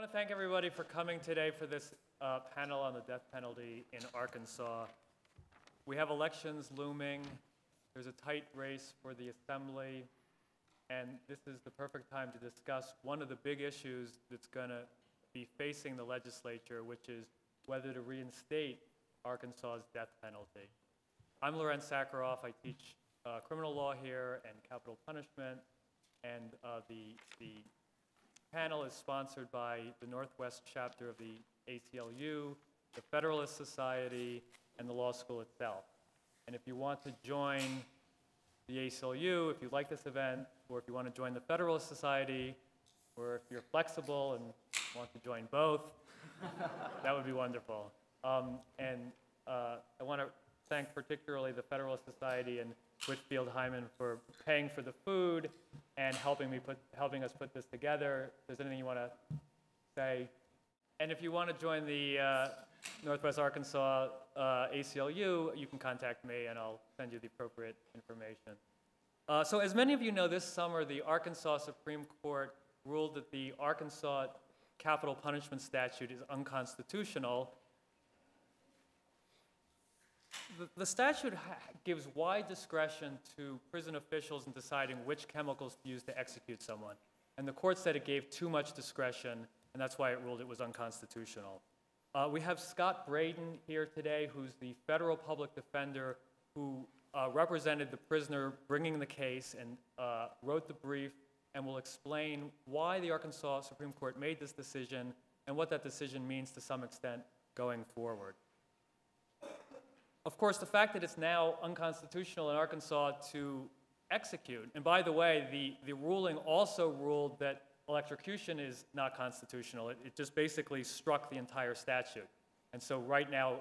want to thank everybody for coming today for this panel on the death penalty in Arkansas. We have elections looming. There's a tight race for the assembly, and this is the perfect time to discuss one of the big issues that's going to be facing the legislature, which is whether to reinstate Arkansas's death penalty. I'm Laurent Sacharoff. I teach criminal law here and capital punishment, and the panel is sponsored by the Northwest chapter of the ACLU, the Federalist Society, and the law school itself. And if you want to join the ACLU, if you like this event, or if you want to join the Federalist Society, or if you're flexible and want to join both, that would be wonderful. I want to thank particularly the Federalist Society and Whitfield Hyman for paying for the food and helping us put this together. If there's anything you want to say. And if you want to join the Northwest Arkansas ACLU, you can contact me and I'll send you the appropriate information. So as many of you know, this summer the Arkansas Supreme Court ruled that the Arkansas capital punishment statute is unconstitutional. The statute gives wide discretion to prison officials in deciding which chemicals to use to execute someone. And the court said it gave too much discretion, and that's why it ruled it was unconstitutional. We have Scott Braden here today, who's the federal public defender who represented the prisoner bringing the case and wrote the brief and will explain why the Arkansas Supreme Court made this decision and what that decision means to some extent going forward. Of course, the fact that it's now unconstitutional in Arkansas to execute, and by the way, the ruling also ruled that electrocution is not constitutional. It just basically struck the entire statute. And so right now,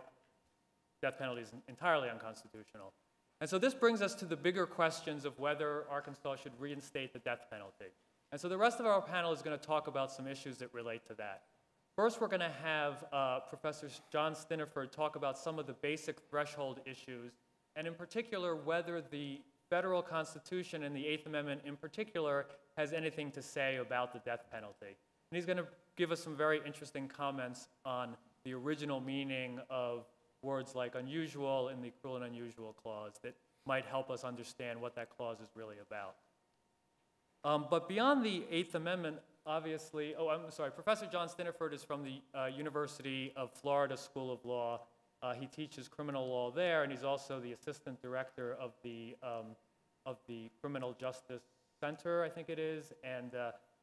death penalty is entirely unconstitutional. And so this brings us to the bigger questions of whether Arkansas should reinstate the death penalty. And so the rest of our panel is going to talk about some issues that relate to that. First, we're going to have Professor John Stinneford talk about some of the basic threshold issues, and in particular, whether the federal Constitution and the Eighth Amendment in particular has anything to say about the death penalty. And he's going to give us some very interesting comments on the original meaning of words like unusual in the cruel and unusual clause that might help us understand what that clause is really about. But beyond the Eighth Amendment, obviously, Professor John Stinneford is from the University of Florida School of Law. He teaches criminal law there, and he's also the assistant director of the Criminal Justice Center, I think it is. And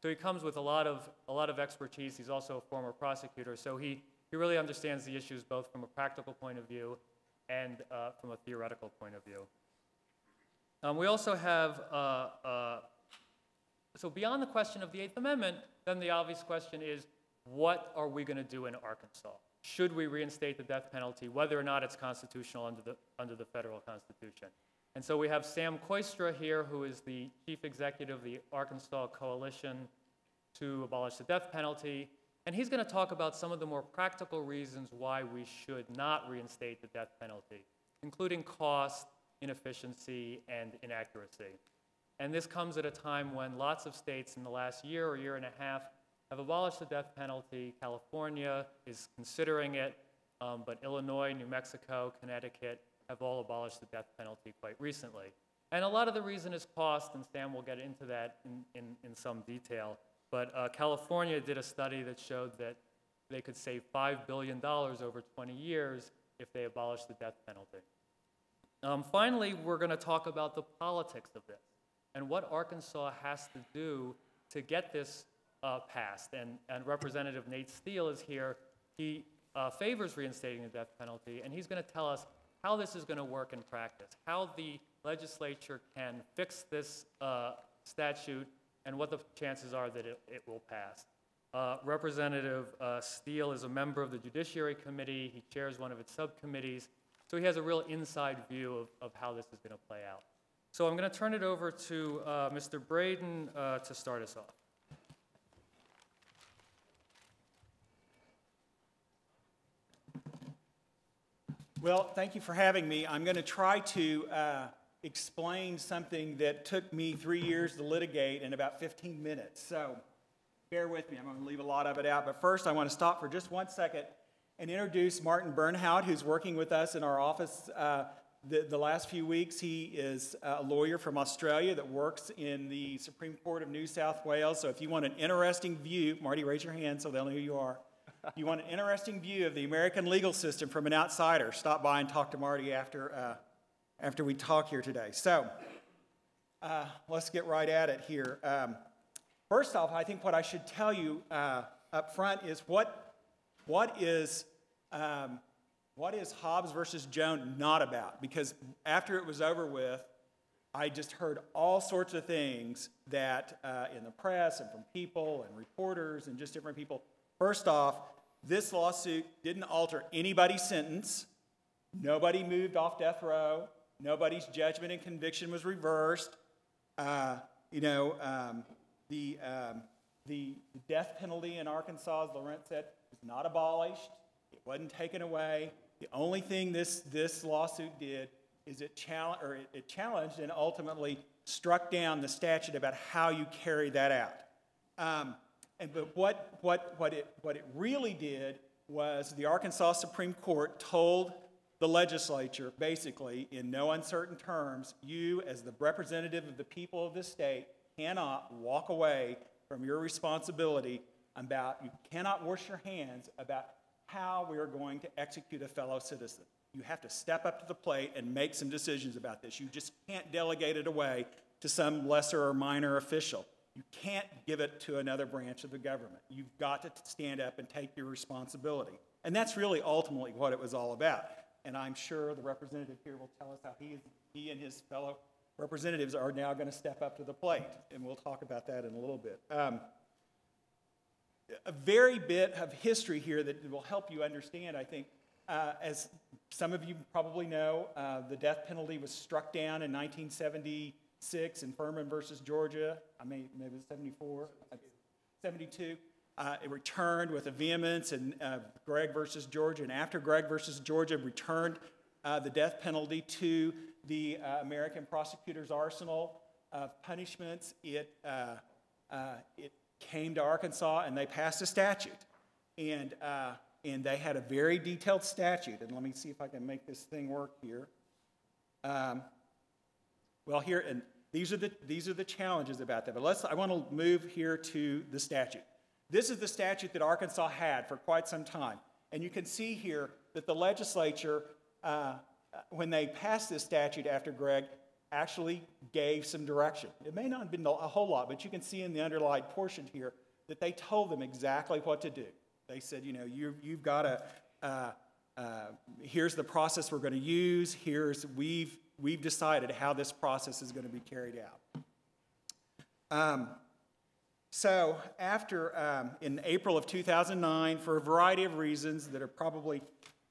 so he comes with a lot of expertise. He's also a former prosecutor, so he really understands the issues both from a practical point of view and from a theoretical point of view. We also have so beyond the question of the Eighth Amendment, then the obvious question is, what are we going to do in Arkansas? Should we reinstate the death penalty, whether or not it's constitutional under the federal Constitution? And so we have Sam Kooistra here, who is the chief executive of the Arkansas Coalition to Abolish the Death Penalty. And he's going to talk about some of the more practical reasons why we should not reinstate the death penalty, including cost, inefficiency, and inaccuracy. And this comes at a time when lots of states in the last year or year and a half have abolished the death penalty. California is considering it, but Illinois, New Mexico, Connecticut have all abolished the death penalty quite recently. And a lot of the reason is cost, and Sam will get into that in some detail. But California did a study that showed that they could save $5 billion over 20 years if they abolished the death penalty. Finally, we're going to talk about the politics of this and what Arkansas has to do to get this passed. And Representative Nate Steele is here. He favors reinstating the death penalty, and he's going to tell us how this is going to work in practice, how the legislature can fix this statute, and what the chances are that it will pass. Representative Steele is a member of the Judiciary Committee. He chairs one of its subcommittees, so he has a real inside view of how this is going to play out. So I'm going to turn it over to Mr. Braden to start us off. Well, thank you for having me. I'm going to try to explain something that took me 3 years to litigate in about 15 minutes. So bear with me. I'm going to leave a lot of it out. But first, I want to stop for just 1 second and introduce Martin Bernhout, who's working with us in our office the last few weeks. He is a lawyer from Australia that works in the Supreme Court of New South Wales. So if you want an interesting view, Marty, raise your hand so they'll know who you are. If you want an interesting view of the American legal system from an outsider, stop by and talk to Marty after we talk here today. So let's get right at it here. First off, I think what I should tell you up front is what is Hobbs versus Jones not about? Because after it was over with, I just heard all sorts of things that in the press and from people and reporters and just different people. First off, this lawsuit didn't alter anybody's sentence. Nobody moved off death row. Nobody's judgment and conviction was reversed. The death penalty in Arkansas, as Laurent said, was not abolished. It wasn't taken away. The only thing this lawsuit did is it challenged and ultimately struck down the statute about how you carry that out. But what it really did was the Arkansas Supreme Court told the legislature, basically, in no uncertain terms, you, as the representative of the people of this state, cannot walk away from your responsibility you cannot wash your hands about how we are going to execute a fellow citizen. You have to step up to the plate and make some decisions about this. You just can't delegate it away to some lesser or minor official. You can't give it to another branch of the government. You've got to stand up and take your responsibility. And that's really ultimately what it was all about. And I'm sure the representative here will tell us how he and his fellow representatives are now going to step up to the plate. And we'll talk about that in a little bit. A very bit of history here that will help you understand, I think. As some of you probably know, the death penalty was struck down in 1976 in Furman versus Georgia. Maybe it was 74, 72. It returned with a vehemence in Gregg versus Georgia. And after Gregg versus Georgia returned the death penalty to the American prosecutor's arsenal of punishments, it came to Arkansas and they passed a statute. And they had a very detailed statute. And let me see if I can make this thing work here. Here, and these are the challenges about that. But I want to move here to the statute. This is the statute that Arkansas had for quite some time. And you can see here that the legislature, when they passed this statute after Gregg, actually gave some direction. It may not have been a whole lot, but you can see in the underlined portion here that they told them exactly what to do. They said, you've got to, here's the process we're going to use. We've decided how this process is going to be carried out. So after, in April of 2009, for a variety of reasons that are probably,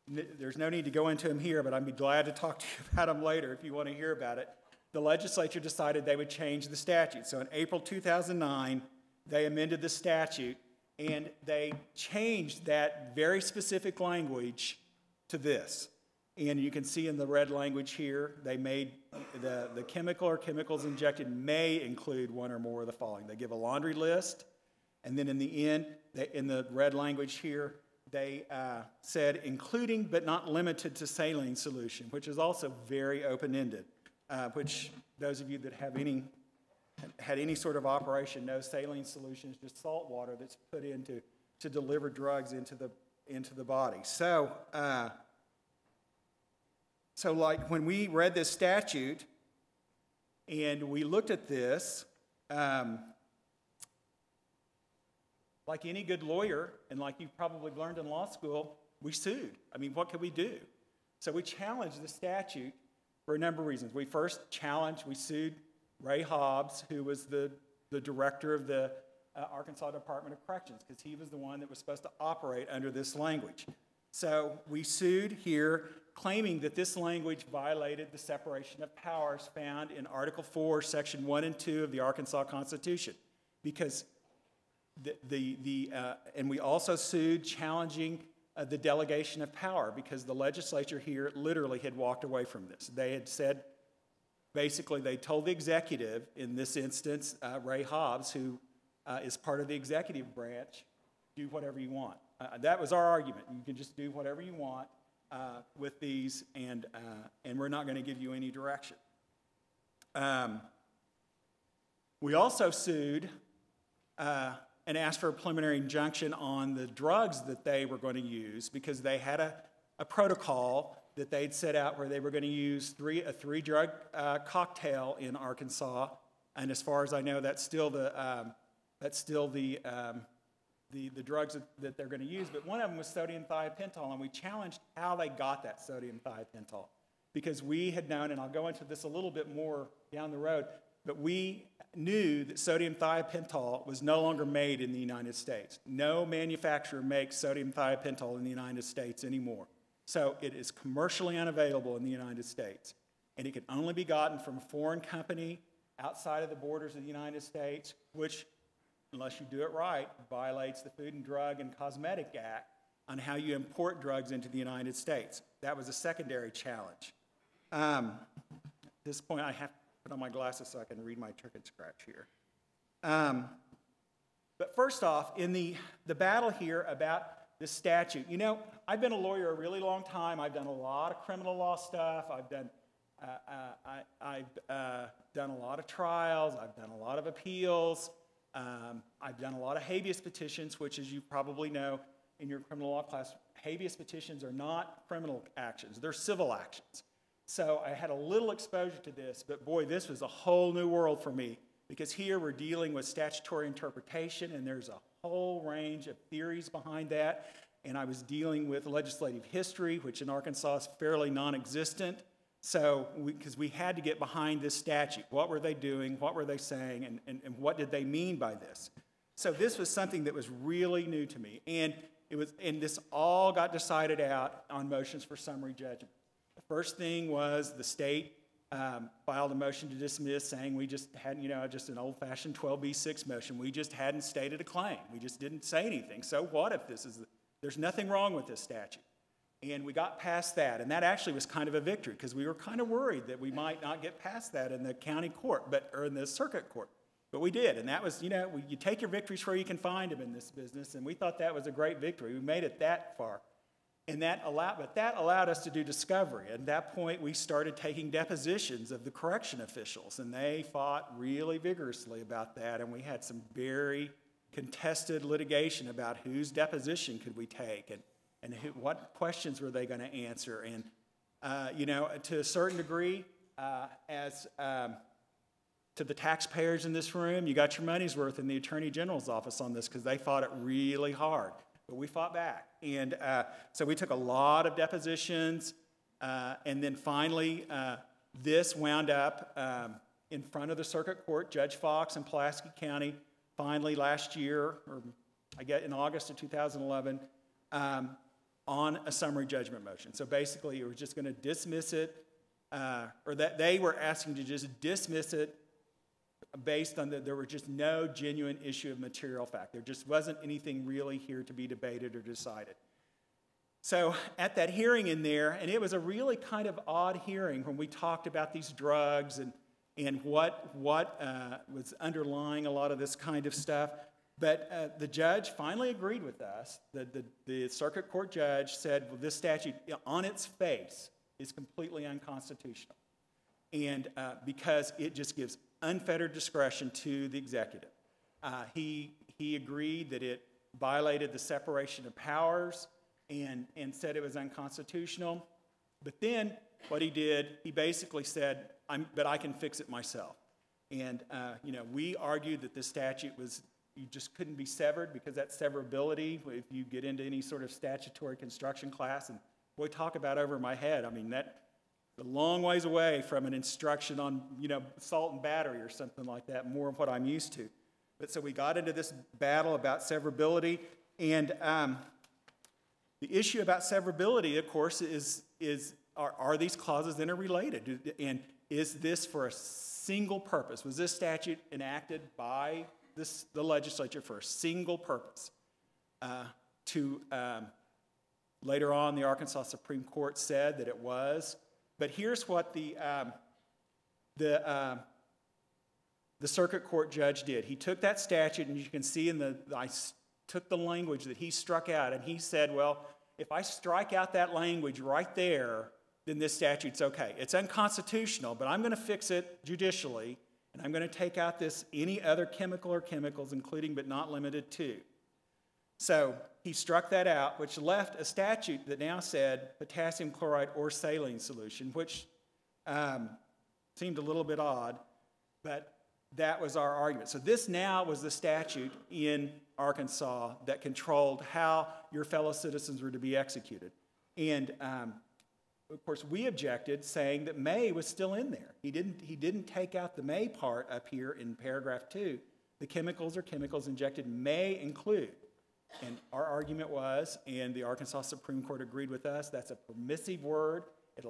there's no need to go into them here, but I'd be glad to talk to you about them later if you want to hear about it, the legislature decided they would change the statute. So in April 2009, they amended the statute, and they changed that very specific language to this. And you can see in the red language here, they made the chemical or chemicals injected may include one or more of the following. They give a laundry list, and then in the end, in the red language here, they said including but not limited to saline solution, which is also very open-ended, which those of you that have had any sort of operation know saline solution is just salt water that's put into to deliver drugs into the body. So like when we read this statute and we looked at this, like any good lawyer, and like you probably learned in law school, we sued. I mean, what could we do? So we challenged the statute for a number of reasons. We sued Ray Hobbs, who was the director of the Arkansas Department of Corrections, because he was the one that was supposed to operate under this language. So we sued here, claiming that this language violated the separation of powers found in Article 4, Section 1 and 2 of the Arkansas Constitution, because and we also sued challenging the delegation of power, because the legislature here literally had walked away from this. They had said, basically, they told the executive, in this instance, Ray Hobbs, who is part of the executive branch. Do whatever you want. That was our argument. You can just do whatever you want with these, and we're not going to give you any direction. We also sued and asked for a preliminary injunction on the drugs that they were going to use, because they had a protocol that they'd set out where they were going to use a three-drug cocktail in Arkansas, and as far as I know, that's still the drugs that they're going to use. But one of them was sodium thiopental, and we challenged how they got that sodium thiopental, because we had known, and I'll go into this a little bit more down the road, but we knew that sodium thiopental was no longer made in the United States. No manufacturer makes sodium thiopental in the United States anymore. So it is commercially unavailable in the United States, and it can only be gotten from a foreign company outside of the borders of the United States, which, unless you do it right, violates the Food and Drug and Cosmetic Act on how you import drugs into the United States. That was a secondary challenge. At this point, I have to put on my glasses so I can read my turkey scratch here. But first off, in the battle here about the statute, you know, I've been a lawyer a really long time. I've done a lot of criminal law stuff. I've done a lot of trials. I've done a lot of appeals. I've done a lot of habeas petitions, which, as you probably know in your criminal law class, habeas petitions are not criminal actions. They're civil actions. So I had a little exposure to this, but boy, this was a whole new world for me, because here we're dealing with statutory interpretation, and there's a whole range of theories behind that. And I was dealing with legislative history, which in Arkansas is fairly non-existent. So, because we had to get behind this statute. What were they doing? What were they saying? And what did they mean by this? So this was something that was really new to me. And this all got decided out on motions for summary judgment. The first thing was the state filed a motion to dismiss, saying we just hadn't, just an old-fashioned 12b6 motion. We just hadn't stated a claim. We just didn't say anything. So what if there's nothing wrong with this statute? And we got past that, and that actually was kind of a victory, because we were kind of worried that we might not get past that in the county court, or in the circuit court. But we did, and that was, you take your victories where you can find them in this business, and we thought that was a great victory. We made it that far. And that allowed us to do discovery. At that point, we started taking depositions of the correction officials, and they fought really vigorously about that, and we had some very contested litigation about whose deposition could we take, and what questions were they going to answer. And, to a certain degree, to the taxpayers in this room, you got your money's worth in the Attorney General's office on this, because they fought it really hard. But we fought back. And so we took a lot of depositions, and then finally this wound up in front of the circuit court. Judge Fox in Pulaski County finally last year, or I guess in August of 2011, on a summary judgment motion. So basically it was just going to dismiss it, or that they were asking to just dismiss it based on that there was just no genuine issue of material fact. There just wasn't anything really here to be debated or decided. So at that hearing in there, and it was a really kind of odd hearing when we talked about these drugs and what was underlying a lot of this kind of stuff. But the judge finally agreed with us. The circuit court judge said, well, this statute on its face is completely unconstitutional, and because it just gives unfettered discretion to the executive. He agreed that it violated the separation of powers and said it was unconstitutional. But then what he did, he basically said, but I can fix it myself. And we argued that this statute you just couldn't be severed, because that severability, if you get into any sort of statutory construction class, and boy, talk about over my head. I mean, that's a long ways away from an instruction on, assault and battery or something like that, more of what I'm used to. But so we got into this battle about severability, and the issue about severability, of course, are these clauses interrelated? And is this for a single purpose? Was this statute enacted by the legislature for a single purpose? Later on, the Arkansas Supreme Court said that it was. But here's what the the circuit court judge did. He took that statute, and you can see took the language that he struck out, and he said, well, if I strike out that language right there, then this statute's okay. It's unconstitutional, but I'm going to fix it judicially, and I'm going to take out this any other chemical or chemicals, including but not limited to. So he struck that out, which left a statute that now said potassium chloride or saline solution, which seemed a little bit odd, but that was our argument. So this now was the statute in Arkansas that controlled how your fellow citizens were to be executed. And of course, we objected, saying that may was still in there. He didn't take out the may part up here in paragraph 2. The chemicals or chemicals injected may include. And our argument was, and the Arkansas Supreme Court agreed with us, that's a permissive word. It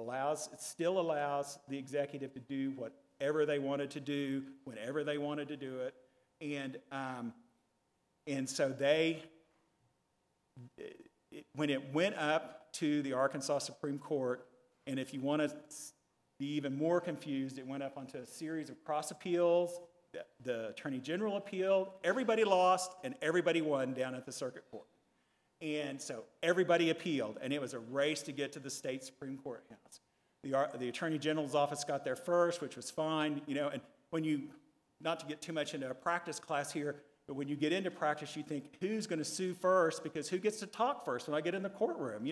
still allows the executive to do whatever they wanted to do, whenever they wanted to do it. And so when it went up to the Arkansas Supreme Court, and if you want to be even more confused, it went up onto a series of cross appeals. The Attorney General appealed, everybody lost, and everybody won down at the circuit court. And so everybody appealed, and it was a race to get to the state Supreme Court house. The Attorney General's office got there first, which was fine, and when you, not to get too much into a practice class here, but when you get into practice, you think, who's going to sue first? Because who gets to talk first when I get in the courtroom?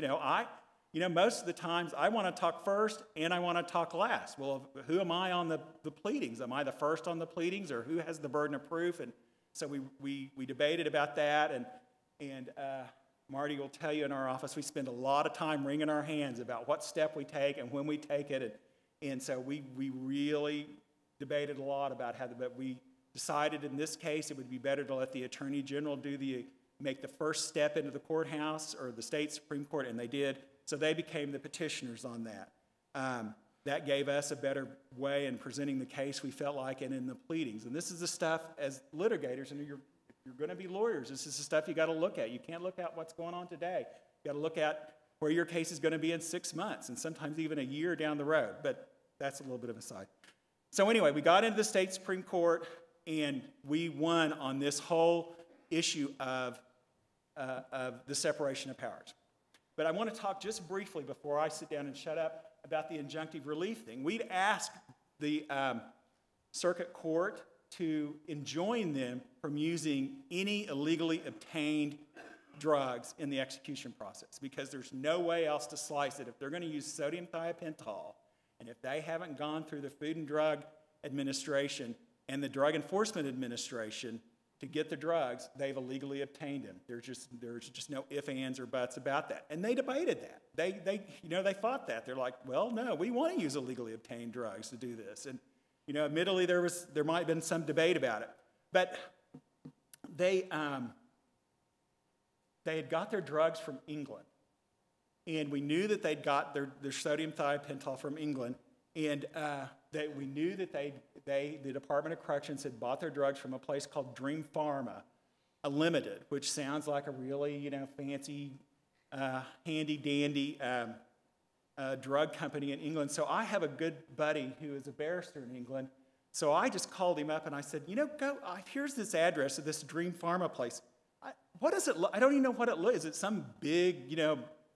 Most of the times I want to talk first and I want to talk last. Well, who am I on the pleadings? Am I the first on the pleadings, or who has the burden of proof? And so we debated about that, and Marty will tell you in our office we spend a lot of time wringing our hands about what step we take and when we take it, and so we really debated a lot about but we decided in this case it would be better to let the Attorney General make the first step into the courthouse or the state Supreme Court, and they did. So they became the petitioners on that. That gave us a better way in presenting the case, we felt like, and in the pleadings. And this is the stuff, as litigators, and if you're going to be lawyers, this is the stuff you got to look at. You can't look at what's going on today. You got to look at where your case is going to be in 6 months, and sometimes even a year down the road. But that's a little bit of a side. So anyway, we got into the state Supreme Court, and we won on this whole issue of the separation of powers. But I want to talk just briefly before I sit down and shut up about the injunctive relief thing. We'd asked the circuit court to enjoin them from using any illegally obtained drugs in the execution process, because there's no way else to slice it. If they're going to use sodium thiopental, and if they haven't gone through the Food and Drug Administration and the Drug Enforcement Administration to get the drugs, they've illegally obtained them. There's just no ifs, ands, or buts about that. And they debated that. They fought that. They're like, well, no, we want to use illegally obtained drugs to do this. And admittedly, there might have been some debate about it. But they had got their drugs from England. And we knew that they'd got their sodium thiopental from England. And we knew that the Department of Corrections had bought their drugs from a place called Dream Pharma, a limited, which sounds like a really, fancy, handy-dandy drug company in England. So I have a good buddy who is a barrister in England. So I just called him up and I said, here's this address of this Dream Pharma place. What does it look? I don't even know what it looks. Is it some big,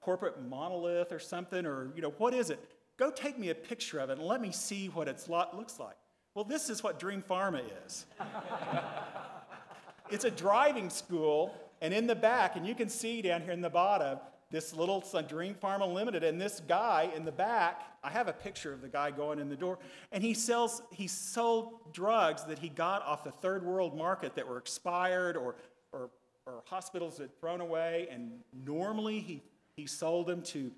corporate monolith or something, or what is it? Go take me a picture of it and let me see what it looks like. Well, this is what Dream Pharma is. It's a driving school, and in the back, and you can see down here in the bottom, this little Dream Pharma Limited, and this guy in the back, I have a picture of the guy going in the door, and he sold drugs that he got off the third world market that were expired or hospitals had thrown away, and normally he sold them to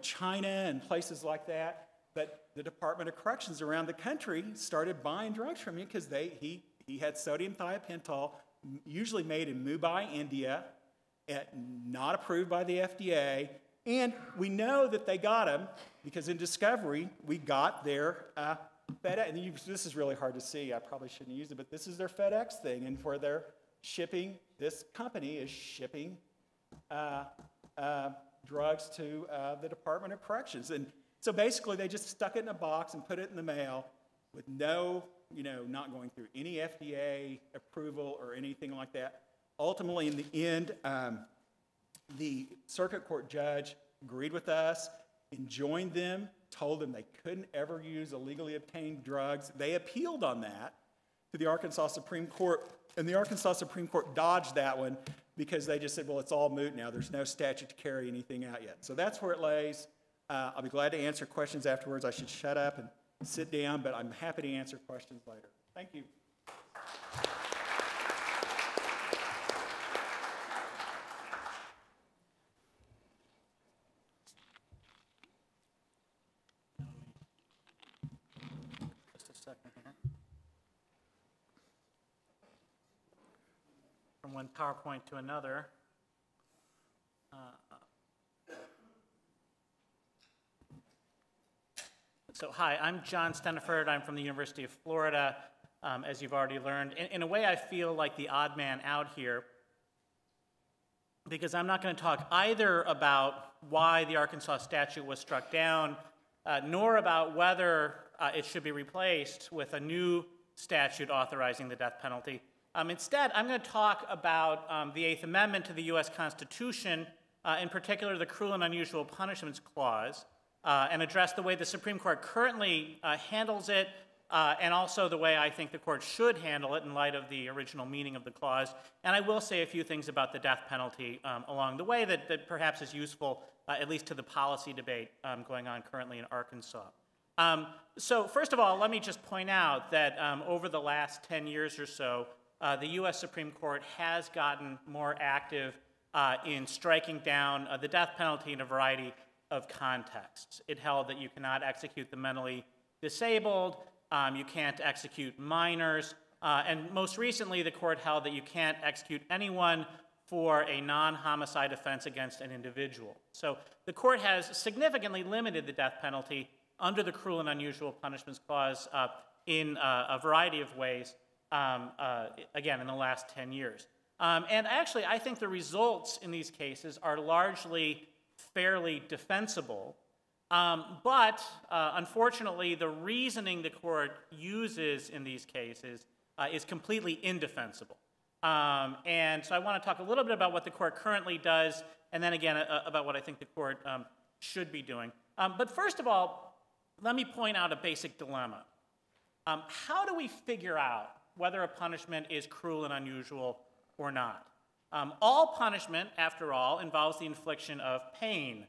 China and places like that. But the Department of Corrections around the country started buying drugs from him because he had sodium thiopental, usually made in Mumbai, India, not approved by the FDA. And we know that they got them because in discovery, we got their FedEx. And this is really hard to see. I probably shouldn't use it, but this is their FedEx thing. And where they're shipping, this company is shipping drugs to the Department of Corrections. And so basically they just stuck it in a box and put it in the mail with no not going through any FDA approval or anything like that. Ultimately, in the end, the circuit court judge agreed with us, enjoined them, told them they couldn't ever use illegally obtained drugs. They appealed on that to the Arkansas Supreme Court, and the Arkansas Supreme Court dodged that one because they just said, well, it's all moot now. There's no statute to carry anything out yet. So that's where it lays. I'll be glad to answer questions afterwards. I should shut up and sit down, but I'm happy to answer questions later. Thank you. Just a second here. From one PowerPoint to another. So hi, I'm John Stinneford. I'm from the University of Florida, as you've already learned. In a way, I feel like the odd man out here because I'm not going to talk either about why the Arkansas statute was struck down, nor about whether it should be replaced with a new statute authorizing the death penalty. Instead, I'm going to talk about the Eighth Amendment to the U.S. Constitution, in particular the Cruel and Unusual Punishments Clause, and address the way the Supreme Court currently handles it, and also the way I think the court should handle it in light of the original meaning of the clause. And I will say a few things about the death penalty along the way that perhaps is useful, at least to the policy debate going on currently in Arkansas. So first of all, let me just point out that over the last 10 years or so, the U.S. Supreme Court has gotten more active in striking down the death penalty in a variety of contexts. It held that you cannot execute the mentally disabled, you can't execute minors, and most recently the court held that you can't execute anyone for a non-homicide offense against an individual. So the court has significantly limited the death penalty under the Cruel and Unusual Punishments Clause in a variety of ways, again, in the last 10 years. And actually, I think the results in these cases are largely fairly defensible, but unfortunately, the reasoning the court uses in these cases is completely indefensible. And so I want to talk a little bit about what the court currently does, and then again about what I think the court should be doing. But first of all, let me point out a basic dilemma. How do we figure out whether a punishment is cruel and unusual or not? All punishment, after all, involves the infliction of pain,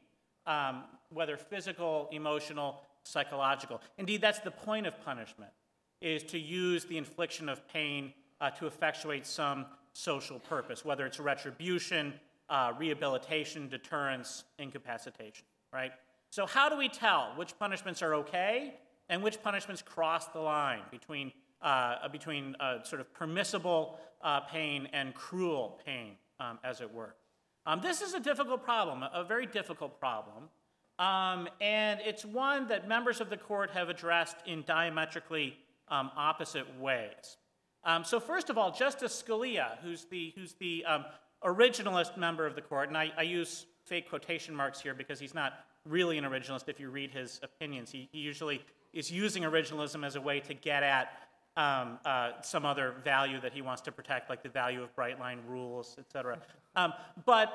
whether physical, emotional, psychological. Indeed, that's the point of punishment, is to use the infliction of pain to effectuate some social purpose, whether it's retribution, rehabilitation, deterrence, incapacitation, right? So how do we tell which punishments are okay and which punishments cross the line between sort of permissible pain and cruel pain, as it were? This is a difficult problem, a very difficult problem, and it's one that members of the court have addressed in diametrically opposite ways. So first of all, Justice Scalia, who's the originalist member of the court, and I use fake quotation marks here because he's not really an originalist if you read his opinions. He usually is using originalism as a way to get at some other value that he wants to protect, like the value of bright line rules, et cetera. But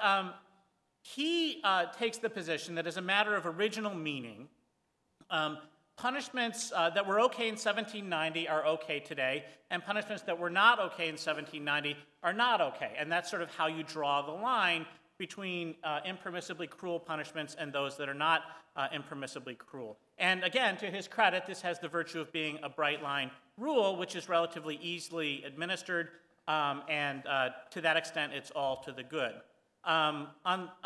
he takes the position that as a matter of original meaning, punishments that were okay in 1790 are okay today, and punishments that were not okay in 1790 are not okay. And that's sort of how you draw the line between impermissibly cruel punishments and those that are not impermissibly cruel. And again, to his credit, this has the virtue of being a bright line rule, which is relatively easily administered, and to that extent, it's all to the good. On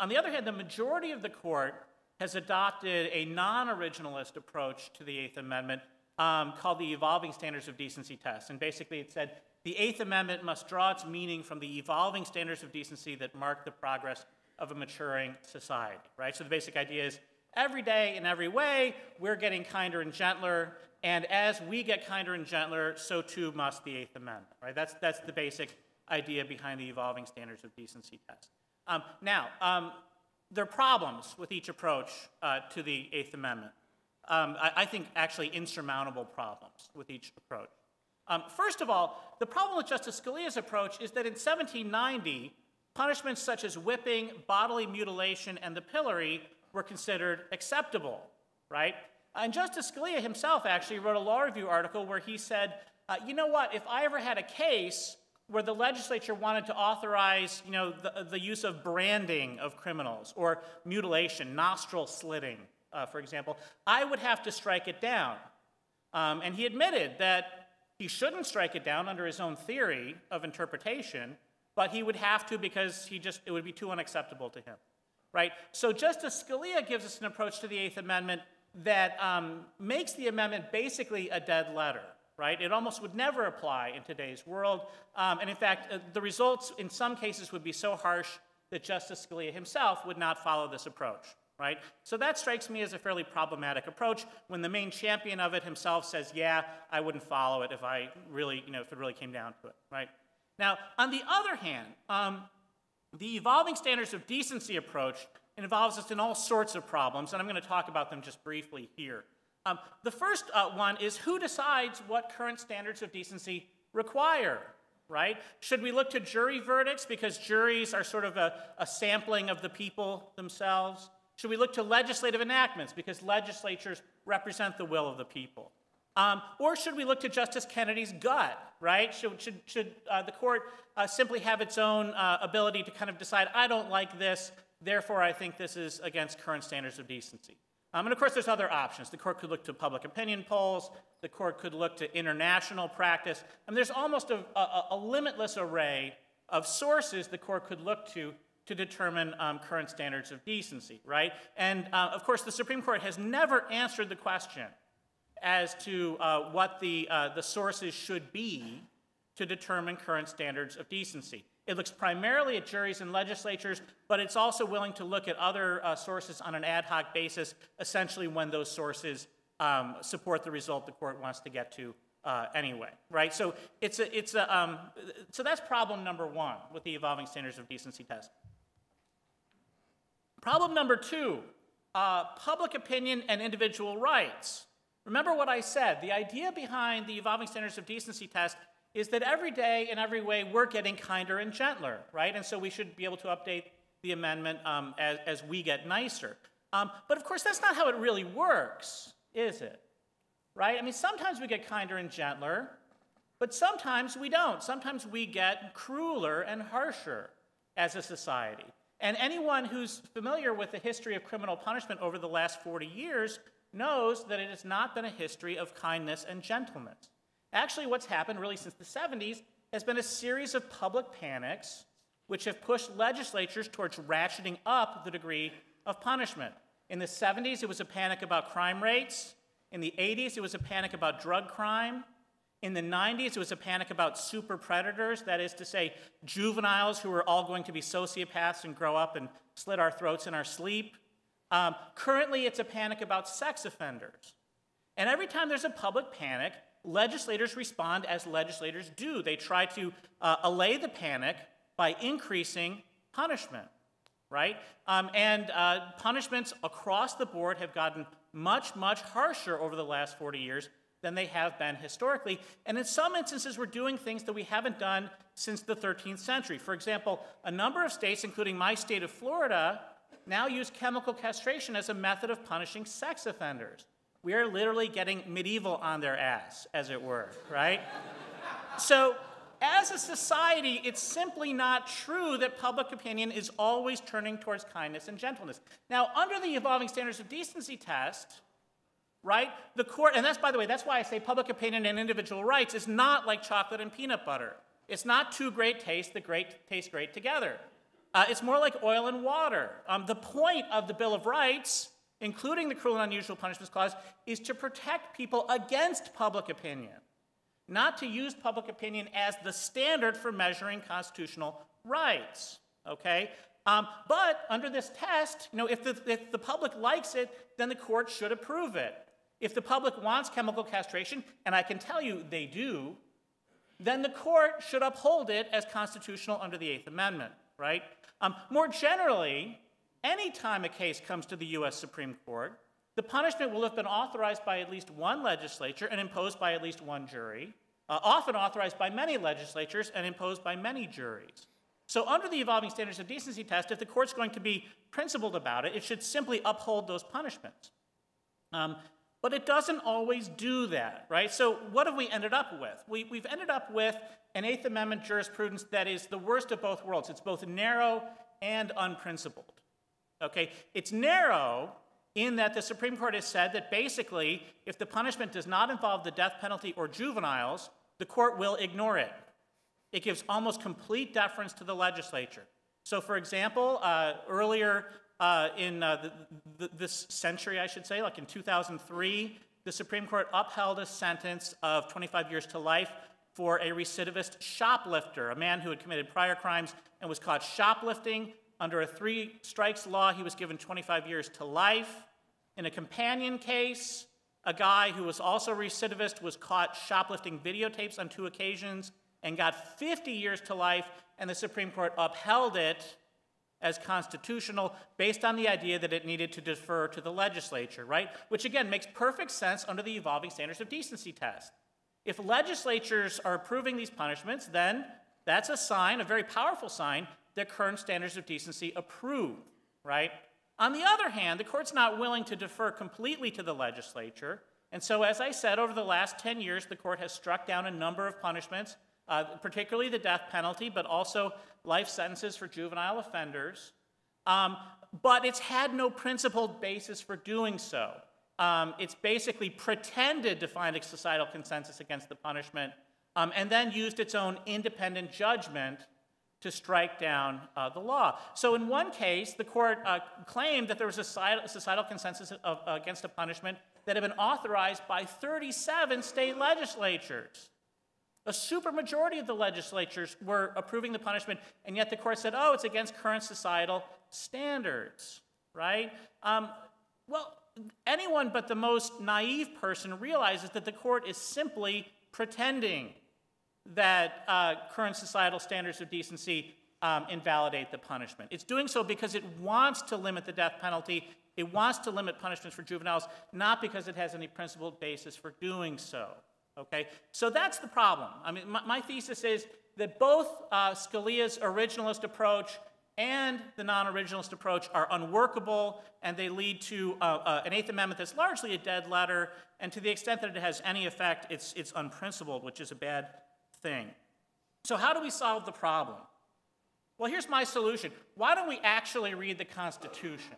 the other hand, the majority of the court has adopted a non-originalist approach to the Eighth Amendment called the Evolving Standards of Decency test. And basically it said, the Eighth Amendment must draw its meaning from the evolving standards of decency that mark the progress of a maturing society, right? So the basic idea is, every day in every way, we're getting kinder and gentler, and as we get kinder and gentler, so too must the Eighth Amendment, right? That's the basic idea behind the Evolving Standards of Decency test. There are problems with each approach to the Eighth Amendment. I think actually insurmountable problems with each approach. First of all, the problem with Justice Scalia's approach is that in 1790, punishments such as whipping, bodily mutilation, and the pillory were considered acceptable, right? And Justice Scalia himself actually wrote a law review article where he said, you know what, if I ever had a case where the legislature wanted to authorize, the use of branding of criminals or mutilation, nostril slitting, for example, I would have to strike it down. And he admitted that he shouldn't strike it down under his own theory of interpretation, but he would have to because it would be too unacceptable to him, right? So Justice Scalia gives us an approach to the Eighth Amendment that makes the amendment basically a dead letter, right? It almost would never apply in today's world. And in fact, the results in some cases would be so harsh that Justice Scalia himself would not follow this approach, right? So that strikes me as a fairly problematic approach when the main champion of it himself says, yeah, I wouldn't follow it if I really, if it really came down to it, right? Now, on the other hand, the evolving standards of decency approach involves us in all sorts of problems, and I'm going to talk about them just briefly here. The first one is who decides what current standards of decency require, right? Should we look to jury verdicts because juries are sort of a sampling of the people themselves? Should we look to legislative enactments because legislatures represent the will of the people? Or should we look to Justice Kennedy's gut, right? Should the court simply have its own ability to kind of decide, I don't like this, therefore I think this is against current standards of decency? And of course, there's other options. The court could look to public opinion polls. The court could look to international practice. I mean, there's almost a limitless array of sources the court could look to determine current standards of decency, right? And of course, the Supreme Court has never answered the question as to what the sources should be to determine current standards of decency. It looks primarily at juries and legislatures, but it's also willing to look at other sources on an ad hoc basis, essentially when those sources support the result the court wants to get to anyway, right? So so that's problem number one with the evolving standards of decency test. Problem number two, public opinion and individual rights. Remember what I said, the idea behind the evolving standards of decency test is that every day in every way we're getting kinder and gentler, right? And so we should be able to update the amendment as we get nicer. But of course, that's not how it really works, is it? Right? I mean, sometimes we get kinder and gentler, but sometimes we don't. Sometimes we get crueler and harsher as a society. And anyone who's familiar with the history of criminal punishment over the last 40 years knows that it has not been a history of kindness and gentleness. Actually, what's happened really since the 70s has been a series of public panics which have pushed legislatures towards ratcheting up the degree of punishment. In the 70s, it was a panic about crime rates. In the 80s, it was a panic about drug crime. In the 90s, it was a panic about super predators, that is to say, juveniles who were all going to be sociopaths and grow up and slit our throats in our sleep. Currently, it's a panic about sex offenders. And every time there's a public panic, legislators respond as legislators do. They try to allay the panic by increasing punishment, right? And punishments across the board have gotten much, much harsher over the last 40 years than they have been historically. And in some instances, we're doing things that we haven't done since the 13th century. For example, a number of states, including my state of Florida, now use chemical castration as a method of punishing sex offenders. We are literally getting medieval on their ass, as it were, right? So, as a society, it's simply not true that public opinion is always turning towards kindness and gentleness. Now, under the evolving standards of decency test, right, the court, and that's, by the way, that's why I say public opinion and individual rights is not like chocolate and peanut butter. It's not two great tastes that taste great together. It's more like oil and water. The point of the Bill of Rights, including the Cruel and Unusual Punishments Clause, is to protect people against public opinion, not to use public opinion as the standard for measuring constitutional rights, okay? But under this test, if the public likes it, then the court should approve it. If the public wants chemical castration, and I can tell you they do, then the court should uphold it as constitutional under the Eighth Amendment, right? More generally, any time a case comes to the U.S. Supreme Court, the punishment will have been authorized by at least one legislature and imposed by at least one jury. often authorized by many legislatures and imposed by many juries. So under the evolving standards of decency test, if the court's going to be principled about it, it should simply uphold those punishments. But it doesn't always do that, right? So what have we ended up with? We've ended up with an Eighth Amendment jurisprudence that is the worst of both worlds. It's both narrow and unprincipled, okay? It's narrow in that the Supreme Court has said that basically, if the punishment does not involve the death penalty or juveniles, the court will ignore it. It gives almost complete deference to the legislature. So for example, earlier in this century, I should say, like in 2003, the Supreme Court upheld a sentence of 25 years to life for a recidivist shoplifter, a man who had committed prior crimes and was caught shoplifting. Under a 3 strikes law, he was given 25 years to life. In a companion case, a guy who was also recidivist was caught shoplifting videotapes on 2 occasions and got 50 years to life, and the Supreme Court upheld it as constitutional based on the idea that it needed to defer to the legislature, right? Which again makes perfect sense under the evolving standards of decency test. If legislatures are approving these punishments, then that's a sign, a very powerful sign, that current standards of decency approve, right? On the other hand, the court's not willing to defer completely to the legislature, and so as I said, over the last 10 years, the court has struck down a number of punishments, particularly the death penalty, but also life sentences for juvenile offenders. But it's had no principled basis for doing so. It's basically pretended to find a societal consensus against the punishment, and then used its own independent judgment to strike down the law. So in one case, the court claimed that there was a societal consensus against a punishment that had been authorized by 37 state legislatures. A supermajority of the legislatures were approving the punishment, and yet the court said, oh, it's against current societal standards, right? Well, anyone but the most naive person realizes that the court is simply pretending that current societal standards of decency invalidate the punishment. It's doing so because it wants to limit the death penalty. It wants to limit punishments for juveniles, not because it has any principled basis for doing so. Okay, so that's the problem. I mean, my thesis is that both Scalia's originalist approach and the non-originalist approach are unworkable, and they lead to an Eighth Amendment that's largely a dead letter, and to the extent that it has any effect, it's unprincipled, which is a bad thing. So how do we solve the problem? Well, here's my solution. Why don't we actually read the Constitution?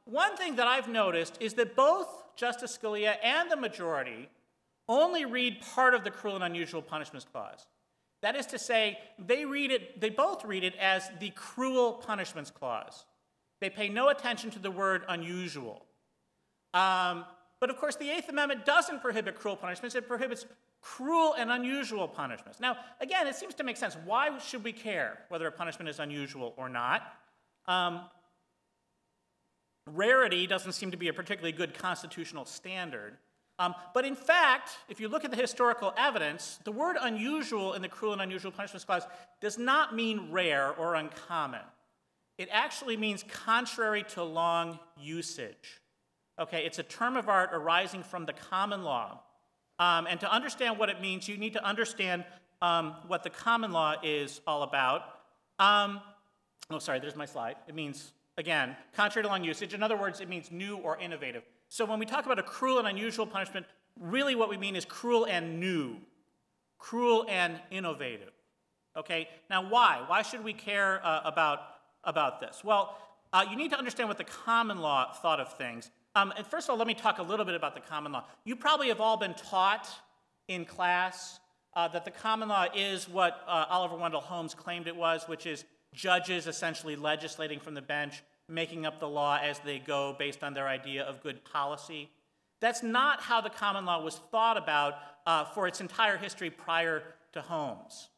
One thing that I've noticed is that both Justice Scalia and the majority only read part of the Cruel and Unusual Punishments Clause. That is to say, they both read it as the Cruel Punishments Clause. They pay no attention to the word unusual. But of course, the Eighth Amendment doesn't prohibit cruel punishments. It prohibits cruel and unusual punishments. Now, again, it seems to make sense. Why should we care whether a punishment is unusual or not? Rarity doesn't seem to be a particularly good constitutional standard. But in fact, if you look at the historical evidence, the word unusual in the Cruel and Unusual Punishments Clause does not mean rare or uncommon. It actually means contrary to long usage. Okay, it's a term of art arising from the common law. And to understand what it means, you need to understand what the common law is all about. Oh, sorry, there's my slide. It means, again, contrary to long usage. In other words, it means new or innovative. So when we talk about a cruel and unusual punishment, really what we mean is cruel and new, cruel and innovative. Okay, now why? Why should we care about this? Well, you need to understand what the common law thought of things. And first of all, let me talk a little bit about the common law. You probably have all been taught in class that the common law is what Oliver Wendell Holmes claimed it was, which is judges essentially legislating from the bench, making up the law as they go based on their idea of good policy. That's not how the common law was thought about for its entire history prior to Holmes.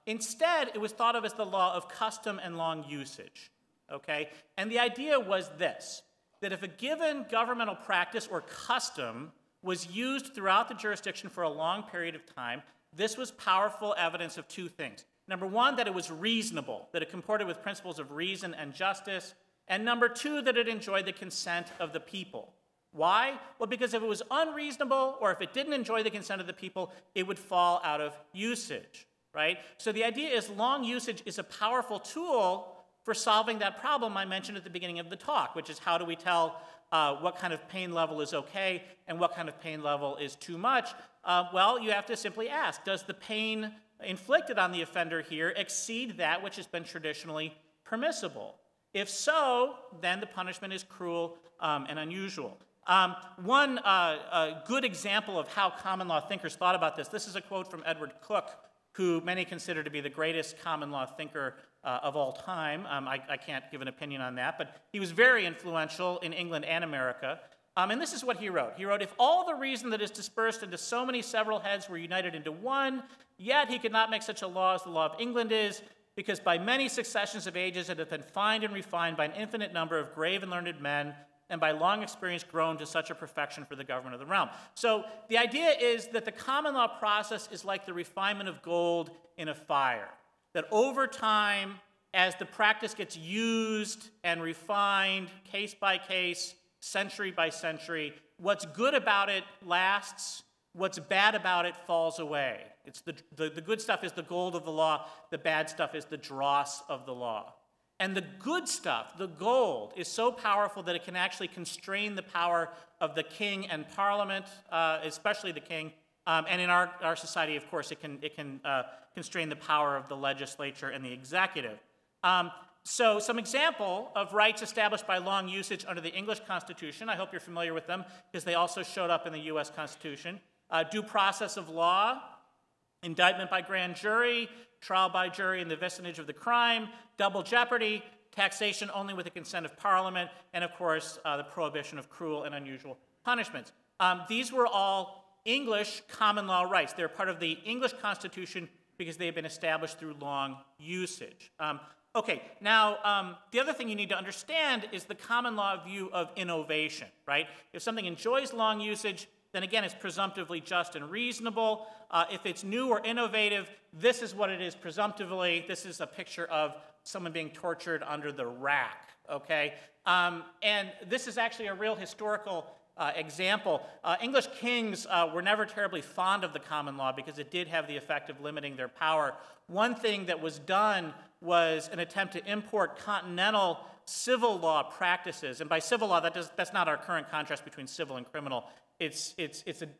Instead, it was thought of as the law of custom and long usage. Okay? And the idea was this, that if a given governmental practice or custom was used throughout the jurisdiction for a long period of time, this was powerful evidence of two things. Number one, that it was reasonable, that it comported with principles of reason and justice, and number two, that it enjoyed the consent of the people. Why? Well, because if it was unreasonable or if it didn't enjoy the consent of the people, it would fall out of usage, right? So the idea is long usage is a powerful tool for solving that problem I mentioned at the beginning of the talk, which is how do we tell what kind of pain level is okay and what kind of pain level is too much? Well, you have to simply ask, does the pain inflicted on the offender here exceed that which has been traditionally permissible? If so, then the punishment is cruel and unusual. One good example of how common law thinkers thought about this is a quote from Edward Cook, who many consider to be the greatest common law thinker of all time. I can't give an opinion on that, but he was very influential in England and America. And this is what he wrote. He wrote, if all the reason that is dispersed into so many several heads were united into one, yet he could not make such a law as the law of England is, because by many successions of ages it hath been fined and refined by an infinite number of grave and learned men, and by long experience grown to such a perfection for the government of the realm. So the idea is that the common law process is like the refinement of gold in a fire, that over time, as the practice gets used and refined case by case, century by century, what's good about it lasts, what's bad about it falls away. It's the good stuff is the gold of the law, the bad stuff is the dross of the law. And the good stuff, the gold, is so powerful that it can actually constrain the power of the king and parliament, especially the king. And in our society, of course, it can constrain the power of the legislature and the executive. So some example of rights established by long usage under the English Constitution, I hope you're familiar with them, because they also showed up in the U.S. Constitution. Due process of law, indictment by grand jury, trial by jury in the vicinage of the crime, double jeopardy, taxation only with the consent of Parliament, and of course, the prohibition of cruel and unusual punishments. These were all English common law rights. They're part of the English Constitution because they have been established through long usage. Okay, now, the other thing you need to understand is the common law view of innovation, right? If something enjoys long usage, then again, it's presumptively just and reasonable. If it's new or innovative, this is what it is presumptively. This is a picture of someone being tortured under the rack, okay? And this is actually a real historical example. English kings were never terribly fond of the common law because it did have the effect of limiting their power. One thing that was done was an attempt to import continental civil law practices. And by civil law, that's not our current contrast between civil and criminal. It's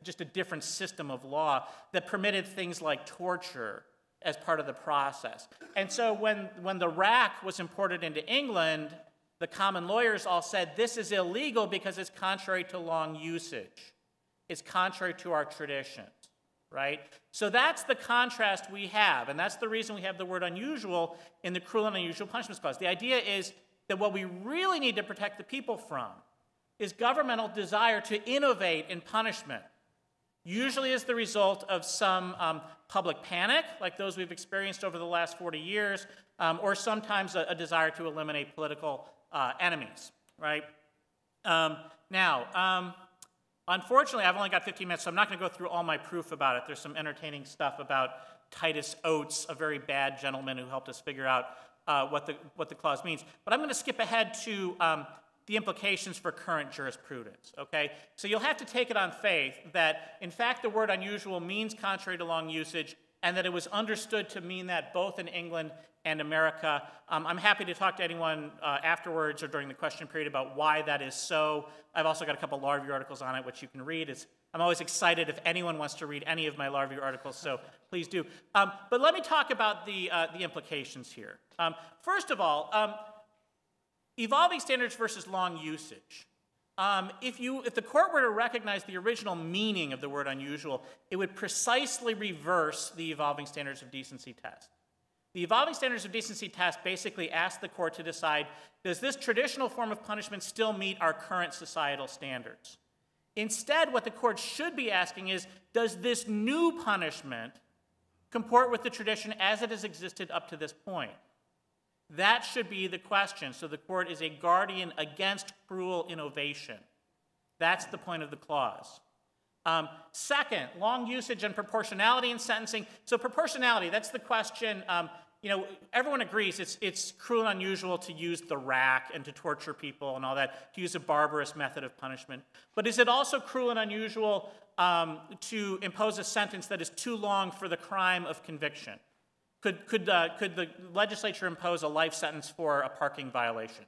just a different system of law that permitted things like torture as part of the process. And so when the rack was imported into England, the common lawyers all said, this is illegal because it's contrary to long usage. It's contrary to our traditions, right? So that's the contrast we have, and that's the reason we have the word unusual in the cruel and unusual punishments clause. The idea is that what we really need to protect the people from is governmental desire to innovate in punishment, usually as the result of some public panic, like those we've experienced over the last 40 years, or sometimes a desire to eliminate political enemies, right? Unfortunately, I've only got 15 minutes, so I'm not going to go through all my proof about it. There's some entertaining stuff about Titus Oates, a very bad gentleman who helped us figure out what the clause means. But I'm going to skip ahead to the implications for current jurisprudence, okay? So you'll have to take it on faith that, in fact, the word unusual means contrary to long usage, and that it was understood to mean that both in England and America. I'm happy to talk to anyone afterwards or during the question period about why that is so. I've also got a couple law review articles on it, which you can read. I'm always excited if anyone wants to read any of my law review articles, so please do. But let me talk about the implications here. First of all, evolving standards versus long usage. If the court were to recognize the original meaning of the word unusual, it would precisely reverse the evolving standards of decency test. The evolving standards of decency test basically asks the court to decide, does this traditional form of punishment still meet our current societal standards? Instead, what the court should be asking is, does this new punishment comport with the tradition as it has existed up to this point? That should be the question. So the court is a guardian against cruel innovation. That's the point of the clause. Second, long usage and proportionality in sentencing. So proportionality, that's the question, you know, everyone agrees it's cruel and unusual to use the rack and to torture people and all that, to use a barbarous method of punishment. But is it also cruel and unusual to impose a sentence that is too long for the crime of conviction? Could the legislature impose a life sentence for a parking violation?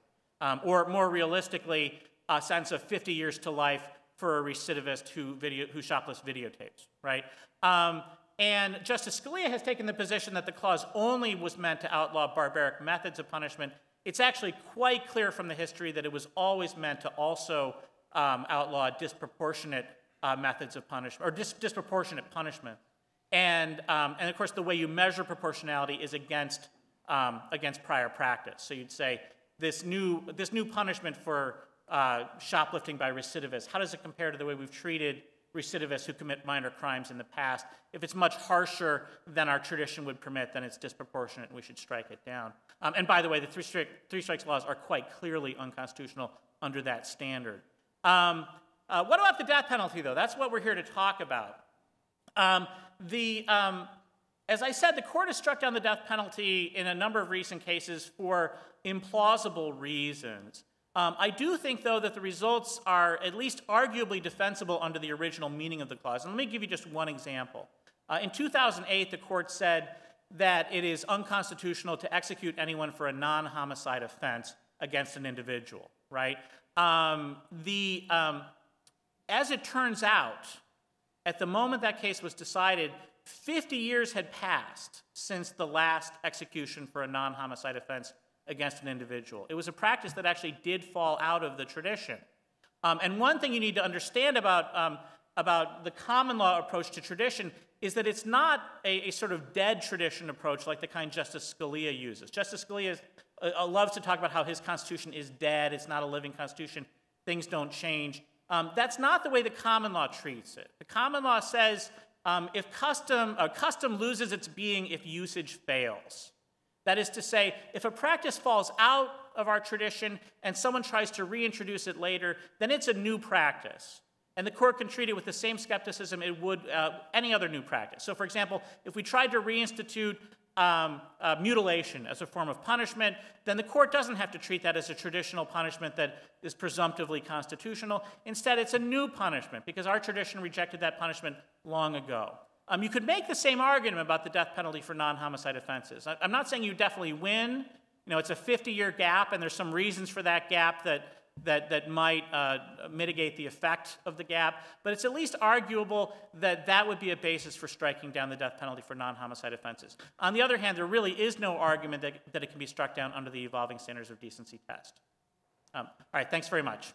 Or more realistically, a sentence of 50 years to life for a recidivist who shoplifts videotapes, right? And Justice Scalia has taken the position that the clause only was meant to outlaw barbaric methods of punishment. It's actually quite clear from the history that it was always meant to also outlaw disproportionate methods of punishment, or disproportionate punishment. And of course, the way you measure proportionality is against prior practice. So you'd say this new punishment for shoplifting by recidivists, how does it compare to the way we've treated recidivists who commit minor crimes in the past? If it's much harsher than our tradition would permit, then it's disproportionate and we should strike it down. And by the way, the three strikes laws are quite clearly unconstitutional under that standard. What about the death penalty, though? That's what we're here to talk about. As I said, the court has struck down the death penalty in a number of recent cases for implausible reasons. I do think, though, that the results are at least arguably defensible under the original meaning of the clause. And let me give you just one example. In 2008, the court said that it is unconstitutional to execute anyone for a non-homicide offense against an individual, right? As it turns out, at the moment that case was decided, 50 years had passed since the last execution for a non-homicide offense against an individual. It was a practice that actually did fall out of the tradition. And one thing you need to understand about the common law approach to tradition is that it's not a sort of dead tradition approach like the kind Justice Scalia uses. Justice Scalia loves to talk about how his Constitution is dead, it's not a living Constitution, things don't change. That's not the way the common law treats it. The common law says if custom loses its being if usage fails. That is to say, if a practice falls out of our tradition and someone tries to reintroduce it later, then it's a new practice. And the court can treat it with the same skepticism it would any other new practice. So for example, if we tried to reinstitute mutilation as a form of punishment, then the court doesn't have to treat that as a traditional punishment that is presumptively constitutional. Instead, it's a new punishment because our tradition rejected that punishment long ago. You could make the same argument about the death penalty for non-homicide offenses. I'm not saying you definitely win. You know, it's a 50-year gap, and there's some reasons for that gap that might mitigate the effect of the gap, but it's at least arguable that that would be a basis for striking down the death penalty for non-homicide offenses. On the other hand, there really is no argument that it can be struck down under the evolving standards of decency test. All right, thanks very much.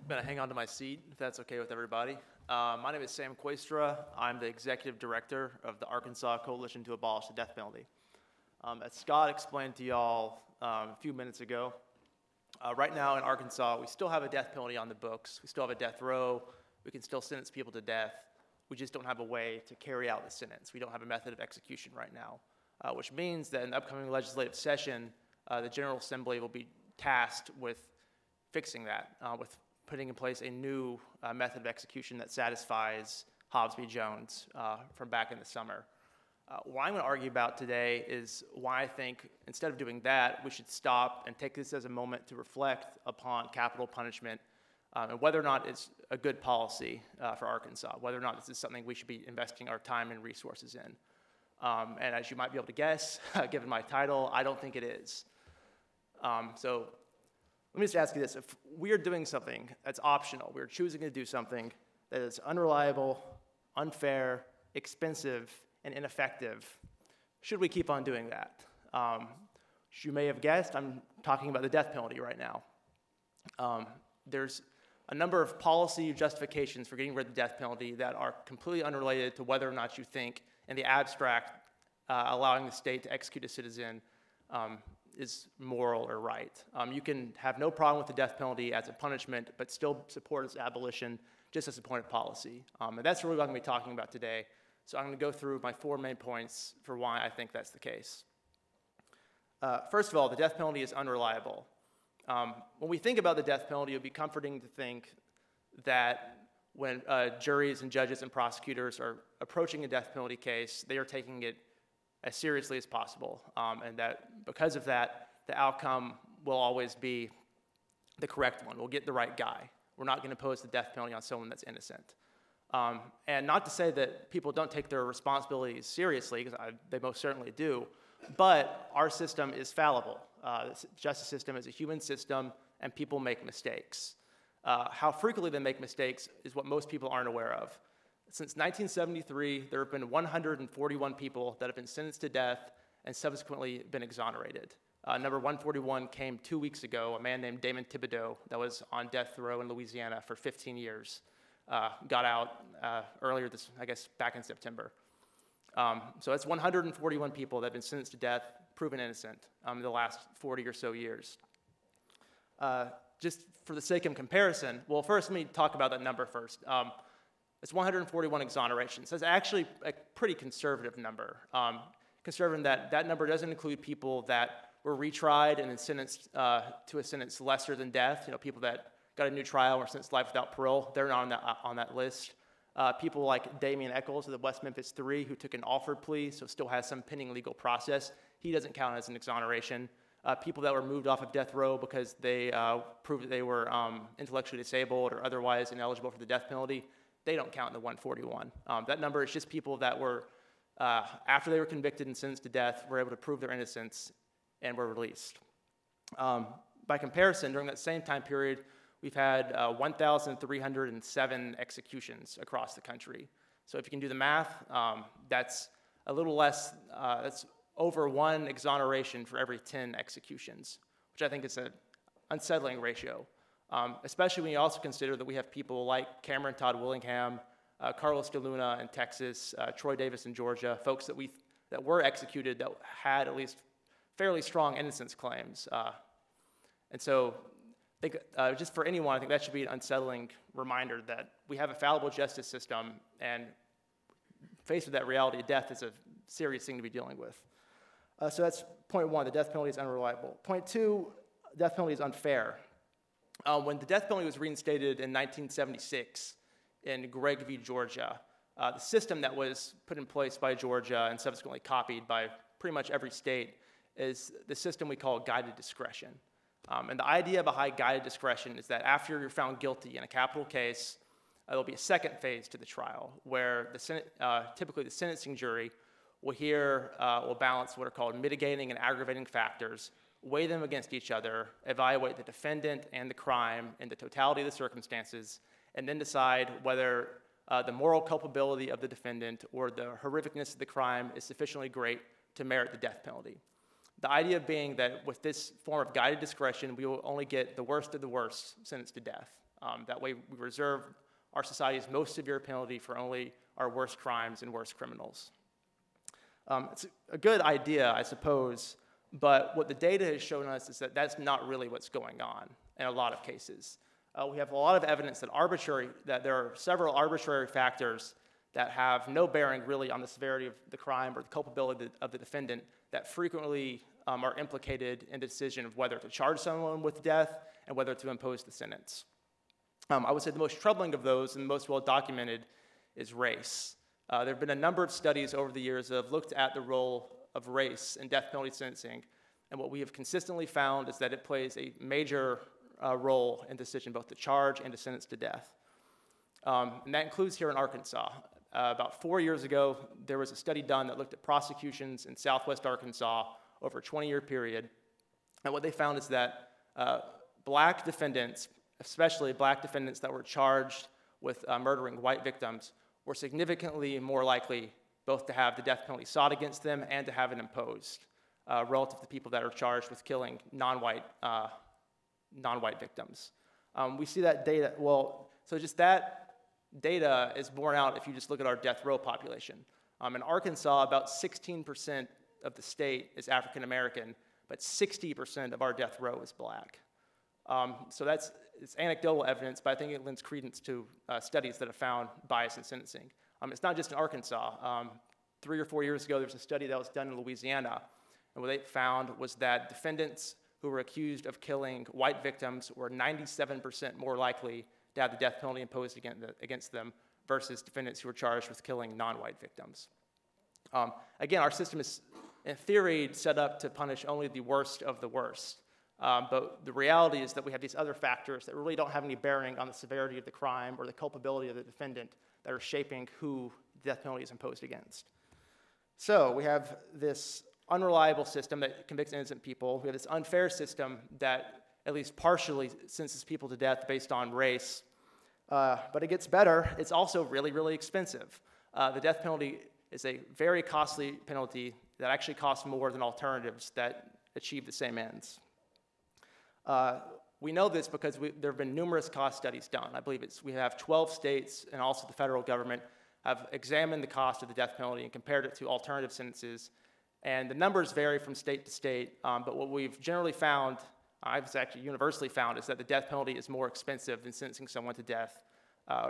I'm going to hang on to my seat, if that's okay with everybody. My name is Sam Kooistra. I'm the executive director of the Arkansas Coalition to Abolish the Death Penalty. As Scott explained to y'all a few minutes ago, right now in Arkansas, we still have a death penalty on the books. We still have a death row. We can still sentence people to death. We just don't have a way to carry out the sentence. We don't have a method of execution right now, which means that in the upcoming legislative session, the General Assembly will be tasked with fixing that, with putting in place a new method of execution that satisfies Hobbs v. Jones from back in the summer. What I'm going to argue about today is why I think instead of doing that, we should stop and take this as a moment to reflect upon capital punishment and whether or not it's a good policy for Arkansas, whether or not this is something we should be investing our time and resources in. And as you might be able to guess, given my title, I don't think it is. So let me just ask you this. If we're doing something that's optional, we're choosing to do something that is unreliable, unfair, expensive, and ineffective, should we keep on doing that? As you may have guessed, I'm talking about the death penalty right now. There's a number of policy justifications for getting rid of the death penalty that are completely unrelated to whether or not you think, in the abstract, allowing the state to execute a citizen is moral or right. You can have no problem with the death penalty as a punishment, but still support its abolition just as a point of policy. And that's really what I'm going to be talking about today. So I'm going to go through my 4 main points for why I think that's the case. First of all, the death penalty is unreliable. When we think about the death penalty, it would be comforting to think that when juries and judges and prosecutors are approaching a death penalty case, they are taking it as seriously as possible, and that because of that, the outcome will always be the correct one. We'll get the right guy. We're not going to impose the death penalty on someone that's innocent. And not to say that people don't take their responsibilities seriously, because they most certainly do, but our system is fallible. The justice system is a human system, and people make mistakes. How frequently they make mistakes is what most people aren't aware of. Since 1973, there have been 141 people that have been sentenced to death and subsequently been exonerated. Number 141 came 2 weeks ago, a man named Damon Thibodeau that was on death row in Louisiana for 15 years. Got out earlier back in September. So that's 141 people that have been sentenced to death, proven innocent in the last 40 or so years. Just for the sake of comparison, well, first let me talk about that number first. It's 141 exonerations. That's actually a pretty conservative number. Conservative that number doesn't include people that were retried and then sentenced to a sentence lesser than death. People that got a new trial or sentenced to life without parole. They're not on that list. People like Damian Eccles of the West Memphis 3, who took an offered plea, so still has some pending legal process. He doesn't count as an exoneration. People that were moved off of death row because they proved that they were intellectually disabled or otherwise ineligible for the death penalty, they don't count in the 141. That number is just people that were, after they were convicted and sentenced to death, were able to prove their innocence and were released. By comparison, during that same time period, we've had 1,307 executions across the country. So if you can do the math, that's a little less, that's over 1 exoneration for every 10 executions, which I think is an unsettling ratio, especially when you also consider that we have people like Cameron Todd Willingham, Carlos de Luna in Texas, Troy Davis in Georgia, folks that were executed that had at least fairly strong innocence claims. And so I think, just for anyone, I think that should be an unsettling reminder that we have a fallible justice system, and faced with that reality, death is a serious thing to be dealing with. So that's point one, the death penalty is unreliable. Point two, death penalty is unfair. When the death penalty was reinstated in 1976 in Gregg v. Georgia, the system that was put in place by Georgia and subsequently copied by pretty much every state is the system we call guided discretion. And the idea behind guided discretion is that after you're found guilty in a capital case, there'll be a second phase to the trial where typically the sentencing jury will balance what are called mitigating and aggravating factors, weigh them against each other, evaluate the defendant and the crime in the totality of the circumstances, and then decide whether the moral culpability of the defendant or the horrificness of the crime is sufficiently great to merit the death penalty. The idea being that with this form of guided discretion, we will only get the worst of the worst sentenced to death. That way we reserve our society's most severe penalty for only our worst crimes and worst criminals. It's a good idea, I suppose, but what the data has shown us is that that's not really what's going on in a lot of cases. We have a lot of evidence that there are several arbitrary factors that have no bearing really on the severity of the crime or the culpability of the defendant that frequently are implicated in the decision of whether to charge someone with death and whether to impose the sentence. I would say the most troubling of those and the most well documented is race. There have been a number of studies over the years that have looked at the role of race in death penalty sentencing, and what we have consistently found is that it plays a major role in the decision both to charge and to sentence to death. And that includes here in Arkansas. About 4 years ago, there was a study done that looked at prosecutions in southwest Arkansas over a 20-year period, and what they found is that black defendants, especially black defendants that were charged with murdering white victims, were significantly more likely both to have the death penalty sought against them and to have it imposed relative to people that are charged with killing non-white victims. We see that data, so just that data is borne out if you just look at our death row population. In Arkansas, about 16% of the state is African American, but 60% of our death row is black. So it's anecdotal evidence, but I think it lends credence to studies that have found bias in sentencing. It's not just in Arkansas. 3 or 4 years ago, there was a study that was done in Louisiana, and what they found was that defendants who were accused of killing white victims were 97% more likely to have the death penalty imposed against them versus defendants who were charged with killing non-white victims. Again, our system is, in theory, set up to punish only the worst of the worst. But the reality is that we have these other factors that really don't have any bearing on the severity of the crime or the culpability of the defendant that are shaping who the death penalty is imposed against. So we have this unreliable system that convicts innocent people. We have this unfair system that at least partially sentences people to death based on race. But it gets better. It's also really, really expensive. The death penalty is a very costly penalty that actually costs more than alternatives that achieve the same ends. We know this because there have been numerous cost studies done. I believe we have 12 states and also the federal government have examined the cost of the death penalty and compared it to alternative sentences. And the numbers vary from state to state, but what we've generally found, I've actually universally found, is that the death penalty is more expensive than sentencing someone to death,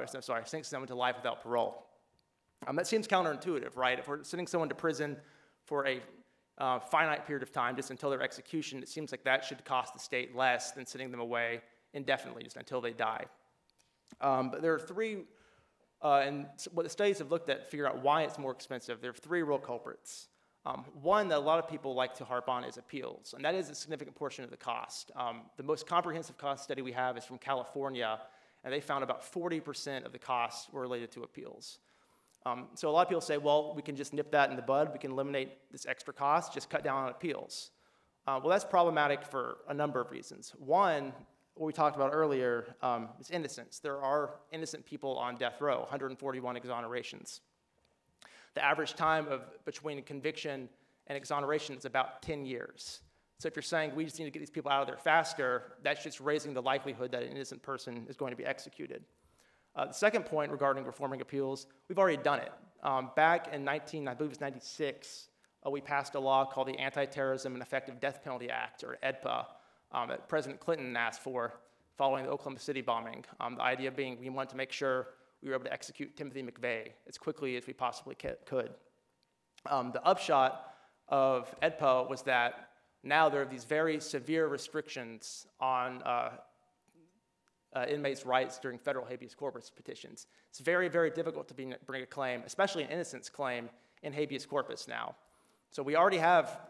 sentencing someone to life without parole. That seems counterintuitive, right? If we're sending someone to prison for a finite period of time, just until their execution, it seems like that should cost the state less than sending them away indefinitely, just until they die. But there are three, and what the studies have looked at to figure out why it's more expensive, there are three real culprits. One that a lot of people like to harp on is appeals, and that is a significant portion of the cost. The most comprehensive cost study we have is from California, and they found about 40% of the costs were related to appeals. So a lot of people say, well, we can just nip that in the bud, we can eliminate this extra cost, just cut down on appeals. Well, that's problematic for a number of reasons. One, what we talked about earlier, is innocence. There are innocent people on death row, 141 exonerations. The average time between conviction and exoneration is about 10 years. So if you're saying we just need to get these people out of there faster, that's just raising the likelihood that an innocent person is going to be executed. The second point regarding reforming appeals, we've already done it. Back in I believe it was 96, we passed a law called the Anti-Terrorism and Effective Death Penalty Act, or AEDPA, that President Clinton asked for following the Oklahoma City bombing. The idea being we wanted to make sure we were able to execute Timothy McVeigh as quickly as we possibly could. The upshot of AEDPA was that now there are these very severe restrictions on inmates' rights during federal habeas corpus petitions. It's very, very difficult to bring a claim, especially an innocence claim, in habeas corpus now. So we already have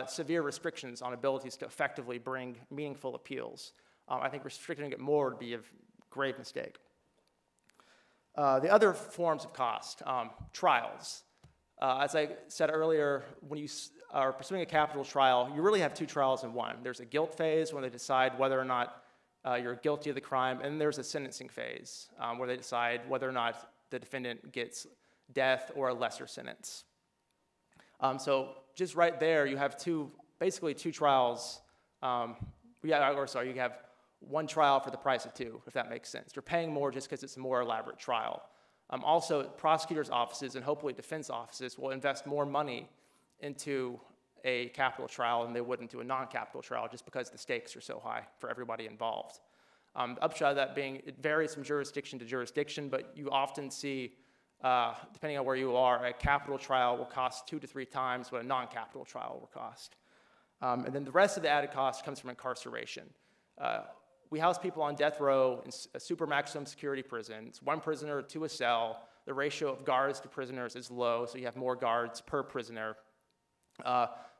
severe restrictions on abilities to effectively bring meaningful appeals. I think restricting it more would be a grave mistake. The other forms of cost, trials. As I said earlier, when you are pursuing a capital trial, you really have two trials in one. There's a guilt phase when they decide whether or not you're guilty of the crime, and there's a sentencing phase where they decide whether or not the defendant gets death or a lesser sentence. So just right there, you have basically two trials. You have one trial for the price of two, if that makes sense. You're paying more just because it's a more elaborate trial. Also, prosecutors' offices and hopefully defense offices will invest more money into a capital trial than they would into a non-capital trial just because the stakes are so high for everybody involved. The upshot of that being it varies from jurisdiction to jurisdiction, but you often see, depending on where you are, a capital trial will cost 2 to 3 times what a non-capital trial will cost. And then the rest of the added cost comes from incarceration. We house people on death row in a super maximum security prison. It's 1 prisoner to a cell. The ratio of guards to prisoners is low, so you have more guards per prisoner.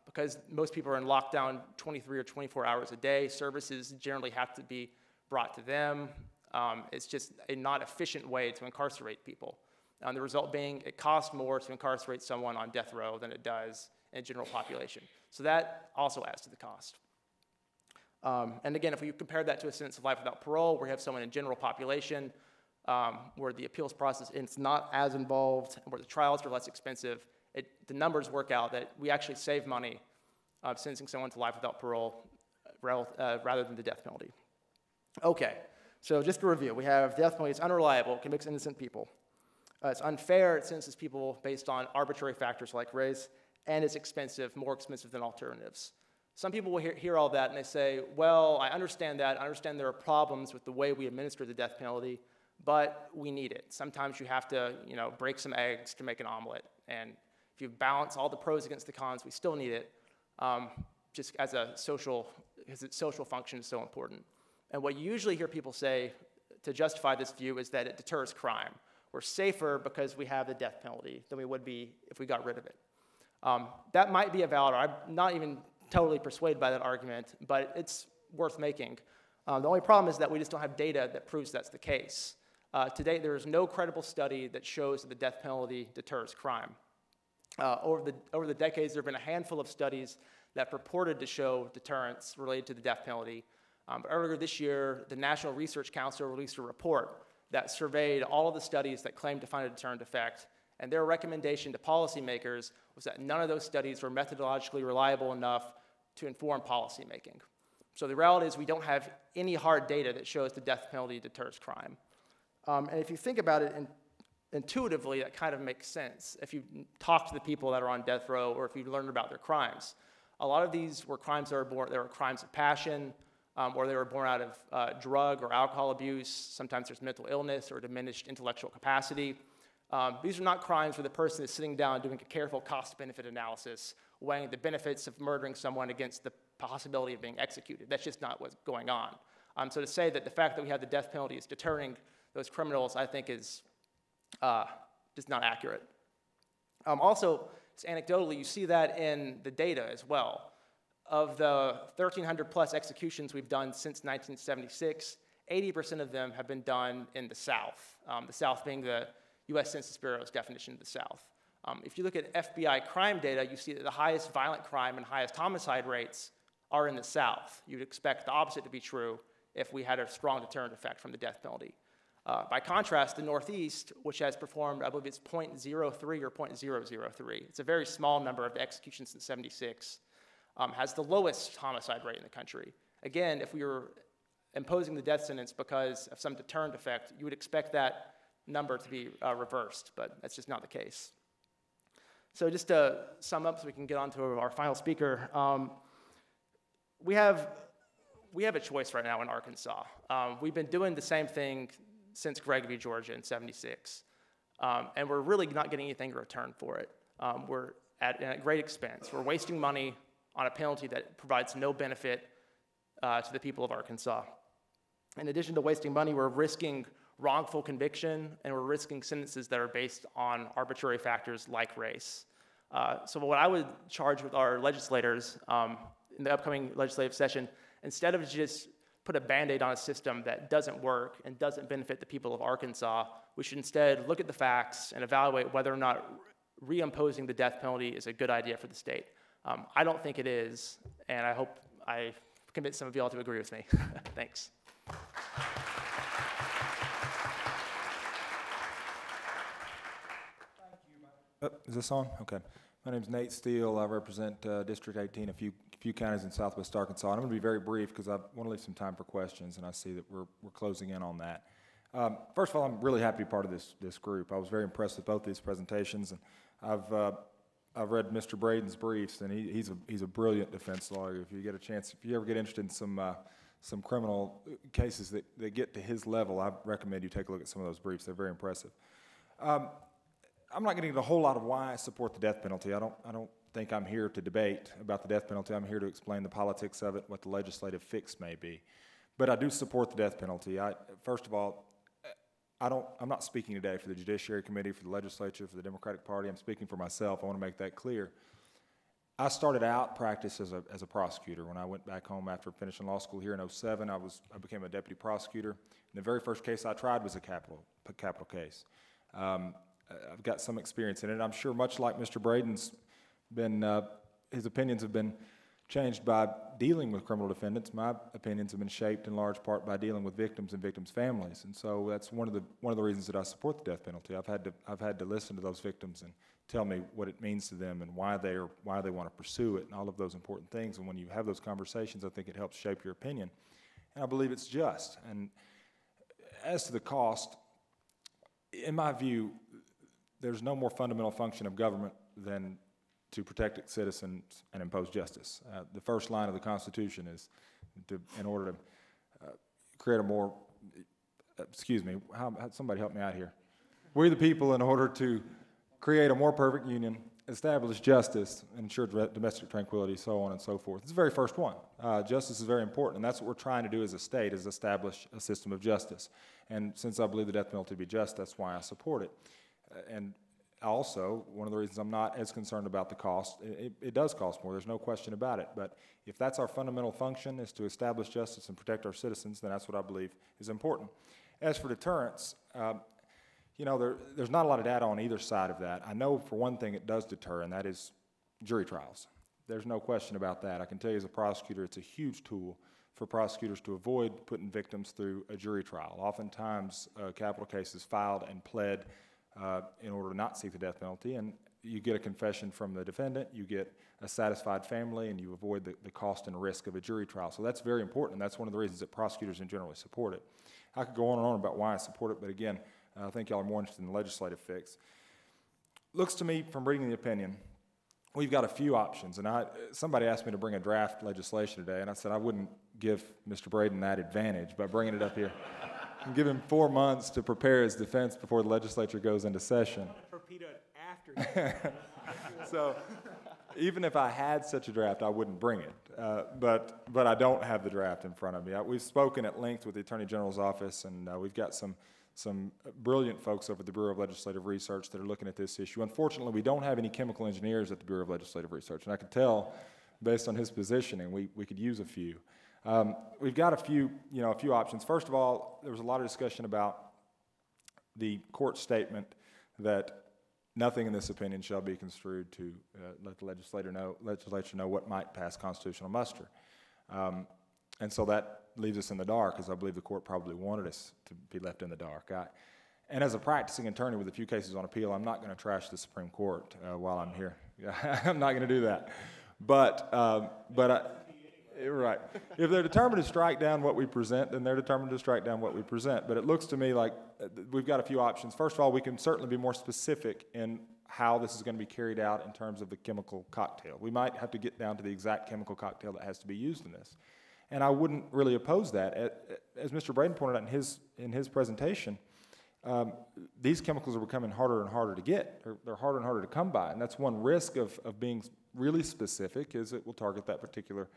Because most people are in lockdown 23 or 24 hours a day, services generally have to be brought to them. It's just a not efficient way to incarcerate people. The result being it costs more to incarcerate someone on death row than it does in a general population. So that also adds to the cost. And again, if we compare that to a sentence of life without parole, where you have someone in general population, where the appeals process is not as involved, and where the trials are less expensive, the numbers work out that we actually save money sentencing someone to life without parole rather than the death penalty. Okay, so just to review, we have death penalty is unreliable, it convicts innocent people. It's unfair, it sentences people based on arbitrary factors like race, and it's expensive, more expensive than alternatives. Some people will hear all that and they say, well, I understand that. I understand there are problems with the way we administer the death penalty, but we need it. Sometimes you have to, break some eggs to make an omelet. And if you balance all the pros against the cons, we still need it just as a social because its social function is so important. And what you usually hear people say to justify this view is that it deters crime. We're safer because we have the death penalty than we would be if we got rid of it. That might be a valid, I'm not even totally persuaded by that argument, but it's worth making. The only problem is that we just don't have data that proves that's the case. To date, there is no credible study that shows that the death penalty deters crime. Over the decades, there have been a handful of studies that purported to show deterrence related to the death penalty. But earlier this year, the National Research Council released a report that surveyed all of the studies that claimed to find a deterrent effect, and their recommendation to policymakers was that none of those studies were methodologically reliable enough to inform policymaking. So the reality is we don't have any hard data that shows the death penalty deters crime. And if you think about it intuitively, that kind of makes sense. If you talk to the people that are on death row or if you learn about their crimes, a lot of these were crimes that were crimes of passion, or they were born out of drug or alcohol abuse. Sometimes there's mental illness or diminished intellectual capacity. These are not crimes where the person is sitting down doing a careful cost-benefit analysis, weighing the benefits of murdering someone against the possibility of being executed. That's just not what's going on. So to say that the fact that we have the death penalty is deterring those criminals, I think is just not accurate. Also, just anecdotally, you see that in the data as well. Of the 1,300 plus executions we've done since 1976, 80% of them have been done in the South being the US Census Bureau's definition of the South. If you look at FBI crime data, you see that the highest violent crime and highest homicide rates are in the South. You'd expect the opposite to be true if we had a strong deterrent effect from the death penalty. By contrast, the Northeast, which has performed, I believe it's 0.03 or 0.003, it's a very small number of the executions since 76, has the lowest homicide rate in the country. Again, if we were imposing the death sentence because of some deterrent effect, you would expect that number to be reversed, but that's just not the case. So just to sum up so we can get on to our final speaker, we have a choice right now in Arkansas. We've been doing the same thing since Gregg v. Georgia in '76, and we're really not getting anything in return for it. We're at great expense. We're wasting money on a penalty that provides no benefit to the people of Arkansas. In addition to wasting money, we're risking wrongful conviction, and we're risking sentences that are based on arbitrary factors like race. So what I would charge with our legislators in the upcoming legislative session, instead of just put a Band-Aid on a system that doesn't work and doesn't benefit the people of Arkansas, we should instead look at the facts and evaluate whether or not reimposing the death penalty is a good idea for the state. I don't think it is, and I hope I convinced some of y'all to agree with me. Thanks. Is this on? Okay. My name is Nate Steele. I represent District 18, a few counties in southwest Arkansas. And I'm going to be very brief because I want to leave some time for questions, and I see that we're closing in on that. First of all, I'm really happy to be part of this group. I was very impressed with both these presentations, and I've read Mr. Braden's briefs, and he's a brilliant defense lawyer. If you get a chance, if you ever get interested in some criminal cases that get to his level, I recommend you take a look at some of those briefs. They're very impressive. I'm not getting into a whole lot of why I support the death penalty. I don't think I'm here to debate about the death penalty. I'm here to explain the politics of it, what the legislative fix may be. But I do support the death penalty. First of all, I'm not speaking today for the Judiciary Committee, for the legislature, for the Democratic Party. I'm speaking for myself. I want to make that clear. I started out practice as a prosecutor. When I went back home after finishing law school here in '07, I became a deputy prosecutor. And the very first case I tried was a capital case. I've got some experience in it. I'm sure much like Mr. Braden's his opinions have been changed by dealing with criminal defendants. My opinions have been shaped in large part by dealing with victims and victims' families. And so that's one of the reasons that I support the death penalty. I've had to listen to those victims and tell me what it means to them and why they want to pursue it and all of those important things. And when you have those conversations, I think it helps shape your opinion. And I believe it's just. And as to the cost, in my view, there's no more fundamental function of government than to protect its citizens and impose justice. The first line of the Constitution is in order to create a more, somebody help me out here. We the people, in order to create a more perfect union establish justice, ensure domestic tranquility, so on and so forth. It's the very first one. Justice is very important, and that's what we're trying to do as a state, is establish a system of justice. And since I believe the death penalty to be just, that's why I support it. And also, one of the reasons I'm not as concerned about the cost, it does cost more, there's no question about it, but if that's our fundamental function, is to establish justice and protect our citizens, then that's what I believe is important. As for deterrence, you know, there's not a lot of data on either side of that. I know for one thing it does deter, and that is jury trials. There's no question about that. I can tell you as a prosecutor, it's a huge tool for prosecutors to avoid putting victims through a jury trial. Oftentimes, capital cases filed and pled in order to not seek the death penalty, and you get a confession from the defendant, you get a satisfied family, and you avoid the cost and risk of a jury trial. So that's very important, and that's one of the reasons that prosecutors in general support it. I could go on and on about why I support it, but again, I think y'all are more interested in the legislative fix. Looks to me, from reading the opinion, we've got a few options, and somebody asked me to bring a draft legislation today, and I said I wouldn't give Mr. Braden that advantage by bringing it up here. And give him 4 months to prepare his defense before the legislature goes into session. Torpedoed after. So even if I had such a draft, I wouldn't bring it. But I don't have the draft in front of me. We've spoken at length with the Attorney General's office, and we've got some brilliant folks over at the Bureau of Legislative Research that are looking at this issue. Unfortunately, we don't have any chemical engineers at the Bureau of Legislative Research, and I could tell, based on his positioning, we could use a few. We've got a few options. First of all, there was a lot of discussion about the court statement that nothing in this opinion shall be construed to let the legislature know what might pass constitutional muster. And so that leaves us in the dark, as I believe the court probably wanted us to be left in the dark. And as a practicing attorney with a few cases on appeal, I'm not going to trash the Supreme Court while I'm here. I'm not going to do that. Right. If they're determined to strike down what we present, then they're determined to strike down what we present. But it looks to me like we've got a few options. First of all, we can certainly be more specific in how this is going to be carried out in terms of the chemical cocktail. We might have to get down to the exact chemical cocktail that has to be used in this. And I wouldn't really oppose that. As Mr. Braden pointed out in his presentation, these chemicals are becoming harder and harder to get. They're harder and harder to come by. And that's one risk of being really specific, is it will target that particular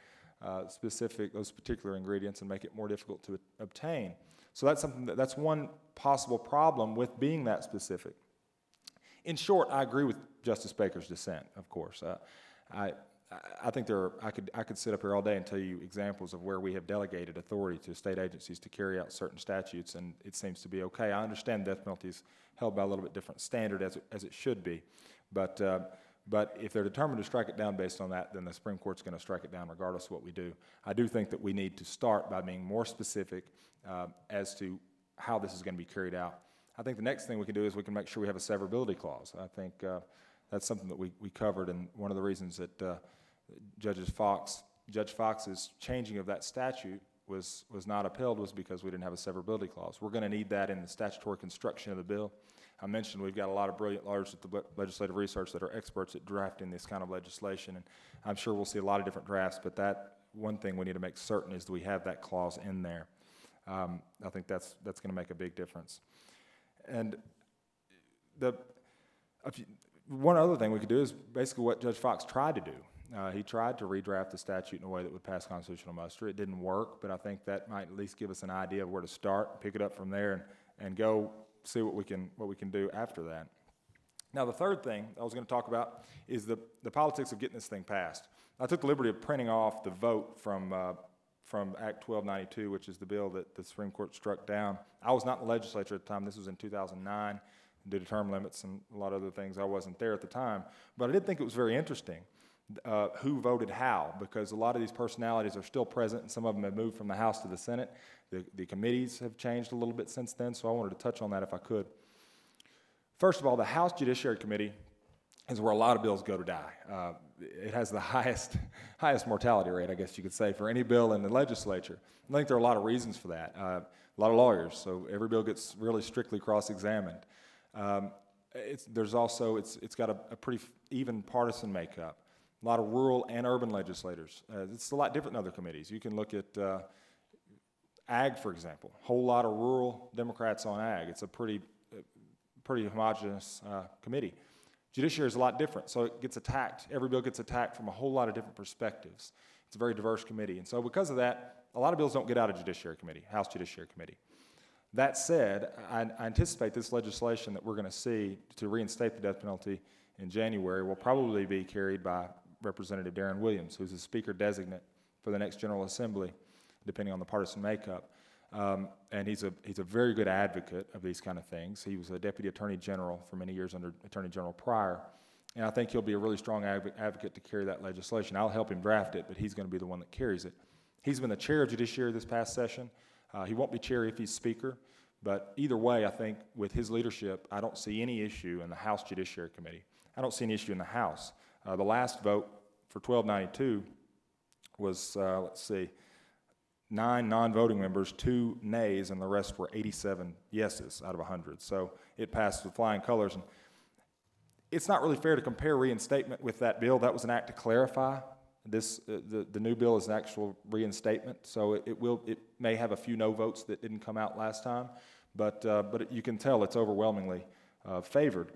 those particular ingredients and make it more difficult to obtain. So that's one possible problem with being that specific. In short, I agree with Justice Baker's dissent, of course. I think I could sit up here all day and tell you examples of where we have delegated authority to state agencies to carry out certain statutes, and it seems to be okay. I understand death penalty is held by a little bit different standard as it should be, but if they're determined to strike it down based on that, then the Supreme Court's going to strike it down regardless of what we do. I do think that we need to start by being more specific as to how this is going to be carried out. I think the next thing we can do is we can make sure we have a severability clause. I think that's something that we covered, and one of the reasons that Judge Fox's changing of that statute was not upheld was because we didn't have a severability clause. We're going to need that in the statutory construction of the bill. I mentioned we've got a lot of brilliant lawyers at the Legislative Research that are experts at drafting this kind of legislation, and I'm sure we'll see a lot of different drafts, but that one thing we need to make certain is that we have that clause in there. I think that's going to make a big difference. And one other thing we could do is basically what Judge Fox tried to do. He tried to redraft the statute in a way that would pass constitutional muster. It didn't work, but I think that might at least give us an idea of where to start, pick it up from there, and go see what we can do after that. Now, the third thing I was going to talk about is the politics of getting this thing passed. I took the liberty of printing off the vote from Act 1292, which is the bill that the Supreme Court struck down. I was not in the legislature at the time. This was in 2009, due to term limits and a lot of other things. I wasn't there at the time, but I did think it was very interesting who voted how, because a lot of these personalities are still present, and some of them have moved from the House to the Senate. The committees have changed a little bit since then, so I wanted to touch on that if I could. First of all, the House Judiciary Committee is where a lot of bills go to die. It has the highest mortality rate, I guess you could say, for any bill in the legislature. I think there are a lot of reasons for that. A lot of lawyers, so every bill gets really strictly cross-examined. It's got a pretty even partisan makeup. A lot of rural and urban legislators. It's a lot different than other committees. You can look at Ag, for example. A whole lot of rural Democrats on Ag. It's a pretty homogenous committee. Judiciary is a lot different, so it gets attacked. Every bill gets attacked from a whole lot of different perspectives. It's a very diverse committee, and so because of that, a lot of bills don't get out of Judiciary Committee, House Judiciary Committee. That said, I anticipate this legislation that we're going to see to reinstate the death penalty in January will probably be carried by Representative Darren Williams, who's the Speaker designate for the next General Assembly, depending on the partisan makeup. And he's a very good advocate of these kind of things. He was a Deputy Attorney General for many years under Attorney General Pryor, and I think he'll be a really strong advocate to carry that legislation. I'll help him draft it, but he's going to be the one that carries it. He's been the chair of Judiciary this past session. He won't be chair if he's Speaker, but either way, I think with his leadership, I don't see any issue in the House Judiciary Committee. I don't see any issue in the House. The last vote for 1292 was, 9 non-voting members, 2 nays, and the rest were 87 yeses out of 100. So it passed with flying colors. And it's not really fair to compare reinstatement with that bill. That was an act to clarify. The new bill is an actual reinstatement, so it may have a few no votes that didn't come out last time, but you can tell it's overwhelmingly favored.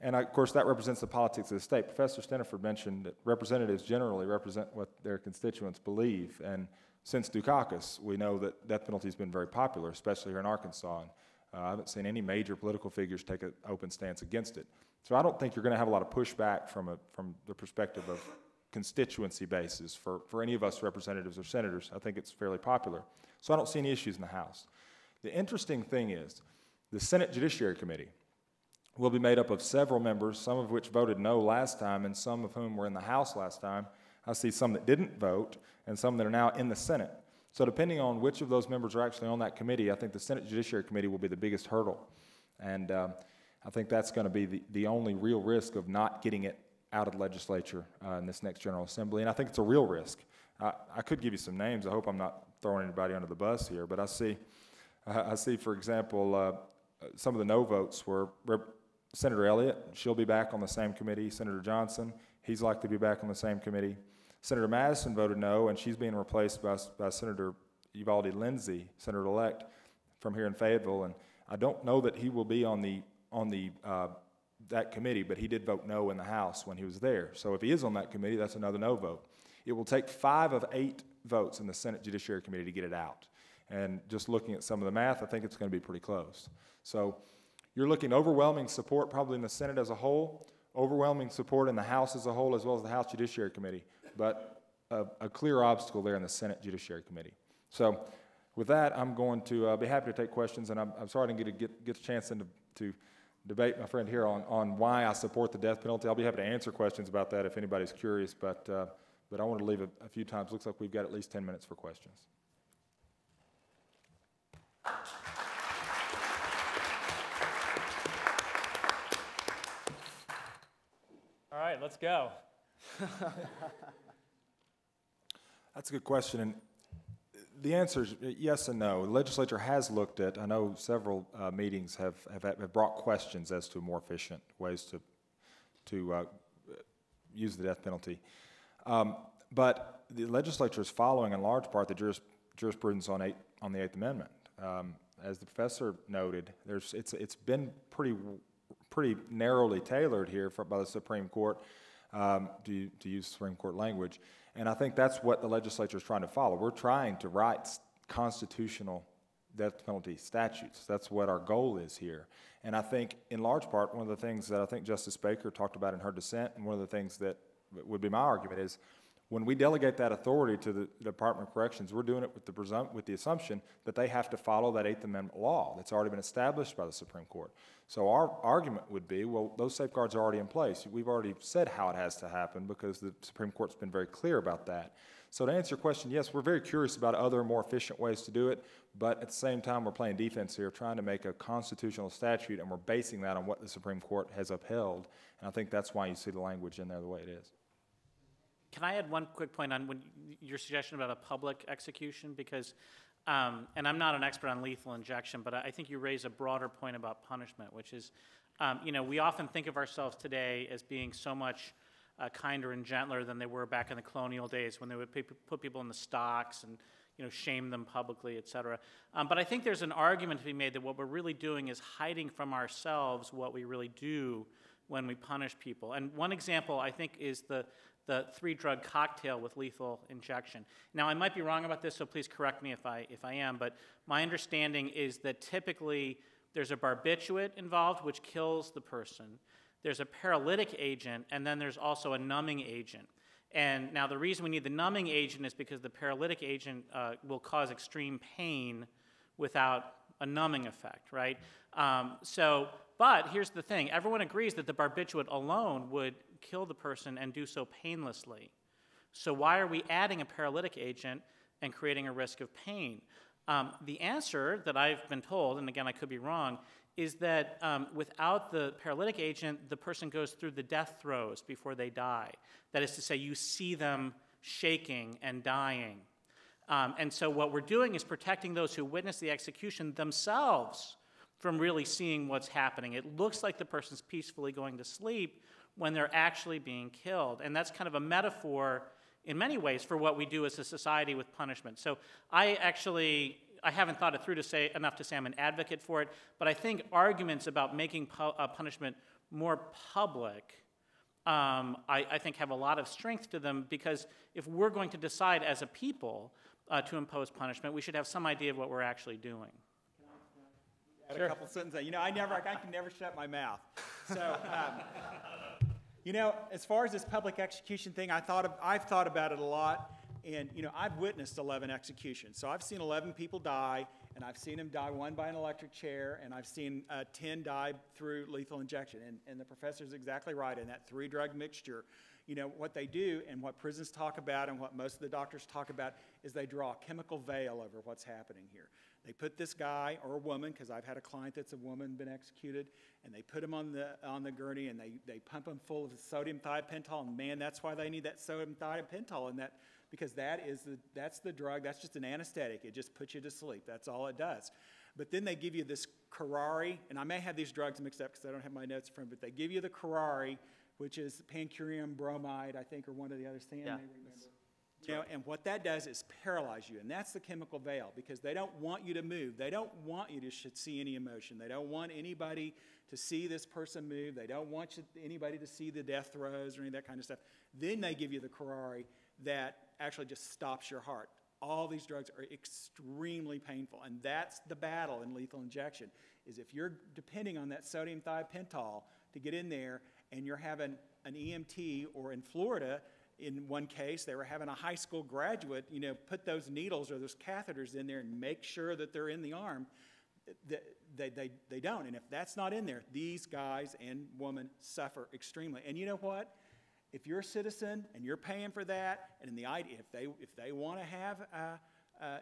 And of course, that represents the politics of the state. Professor Stinneford mentioned that representatives generally represent what their constituents believe, and since Dukakis, we know that death penalty has been very popular, especially here in Arkansas. And, I haven't seen any major political figures take an open stance against it. So I don't think you're going to have a lot of pushback from the perspective of constituency basis for any of us representatives or senators. I think it's fairly popular. So I don't see any issues in the House. The interesting thing is the Senate Judiciary Committee will be made up of several members, some of which voted no last time and some of whom were in the House last time. I see some that didn't vote and some that are now in the Senate. So depending on which of those members are actually on that committee, I think the Senate Judiciary Committee will be the biggest hurdle. And I think that's going to be the only real risk of not getting it out of the legislature in this next General Assembly. And I think it's a real risk. I could give you some names. I hope I'm not throwing anybody under the bus here. But I see, for example, some of the no votes were Senator Elliott. She'll be back on the same committee. Senator Johnson, he's likely to be back on the same committee. Senator Madison voted no, and she's being replaced by Senator Uvalde Lindsay, Senator-elect from here in Fayetteville. And I don't know that he will be on that committee, but he did vote no in the House when he was there. So if he is on that committee, that's another no vote. It will take 5 of 8 votes in the Senate Judiciary Committee to get it out. And just looking at some of the math, I think it's going to be pretty close. So you're looking overwhelming support probably in the Senate as a whole, overwhelming support in the House as a whole, as well as the House Judiciary Committee, but a clear obstacle there in the Senate Judiciary Committee. So with that, I'm going to be happy to take questions, and I'm sorry I didn't get a chance to debate my friend here on why I support the death penalty. I'll be happy to answer questions about that if anybody's curious, but I want to leave a few times. Looks like we've got at least 10 minutes for questions. All right, let's go. That's a good question, and the answer is yes and no. The legislature has looked at, I know several meetings have brought questions as to more efficient ways to use the death penalty. But the legislature is following in large part the jurisprudence on the Eighth Amendment. As the professor noted, it's been pretty narrowly tailored here by the Supreme Court, to use Supreme Court language. And I think that's what the legislature is trying to follow. We're trying to write constitutional death penalty statutes. That's what our goal is here. And I think, in large part, one of the things that I think Justice Baker talked about in her dissent, and one of the things that would be my argument is, when we delegate that authority to the Department of Corrections, we're doing it with the assumption that they have to follow that Eighth Amendment law that's already been established by the Supreme Court. So our argument would be, well, those safeguards are already in place. We've already said how it has to happen because the Supreme Court's been very clear about that. So to answer your question, yes, we're very curious about other more efficient ways to do it, but at the same time, we're playing defense here, trying to make a constitutional statute, and we're basing that on what the Supreme Court has upheld. And I think that's why you see the language in there the way it is. Can I add one quick point on your suggestion about a public execution? Because, and I'm not an expert on lethal injection, but I think you raise a broader point about punishment, which is, we often think of ourselves today as being so much kinder and gentler than they were back in the colonial days when they would put people in the stocks and shame them publicly, et cetera. But I think there's an argument to be made that what we're really doing is hiding from ourselves what we really do when we punish people. And one example, I think, is the 3-drug cocktail with lethal injection. Now, I might be wrong about this, so please correct me if I am, but my understanding is that typically there's a barbiturate involved, which kills the person. There's a paralytic agent, and then there's also a numbing agent. And now the reason we need the numbing agent is because the paralytic agent will cause extreme pain without a numbing effect, right? But here's the thing. Everyone agrees that the barbiturate alone would kill the person and do so painlessly. So why are we adding a paralytic agent and creating a risk of pain? The answer that I've been told, and again I could be wrong, is that without the paralytic agent, the person goes through the death throes before they die. That is to say, you see them shaking and dying. And so what we're doing is protecting those who witness the execution themselves from really seeing what's happening. It looks like the person's peacefully going to sleep when they're actually being killed. And that's kind of a metaphor in many ways for what we do as a society with punishment. So I haven't thought it through enough to say I'm an advocate for it, but I think arguments about making punishment more public I think have a lot of strength to them, because if we're going to decide as a people to impose punishment, we should have some idea of what we're actually doing. Add a couple sentences. I can never shut my mouth. So, as far as this public execution thing, I've thought about it a lot, and I've witnessed 11 executions. So I've seen 11 people die, and I've seen them die, one by an electric chair, and I've seen 10 die through lethal injection. And the professor's exactly right. In that 3-drug mixture, what they do and what prisons talk about and what most of the doctors talk about is they draw a chemical veil over what's happening here. They put this guy or a woman, because I've had a client that's a woman been executed, and they put him on the gurney, and they pump him full of sodium thiopental. And man, that's why they need that sodium thiopental in that, because that's the drug. That's just an anesthetic. It just puts you to sleep. That's all it does. But then they give you this curare, and I may have these drugs mixed up because I don't have my notes from, but they give you the curare, which is pancurium bromide, I think, or one of the others. Sam may remember. And what that does is paralyze you, and that's the chemical veil, because they don't want you to move. They don't want you to see any emotion. They don't want anybody to see this person move. They don't want anybody to see the death throes or any of that kind of stuff. Then they give you the curare that actually just stops your heart. All these drugs are extremely painful, and that's the battle in lethal injection, is if you're depending on that sodium thiopental to get in there, and you're having an EMT, or in Florida, in one case, they were having a high school graduate, put those needles or those catheters in there and make sure that they're in the arm. They don't. And if that's not in there, these guys and women suffer extremely. And you know what? If you're a citizen and you're paying for that, and if they want to have,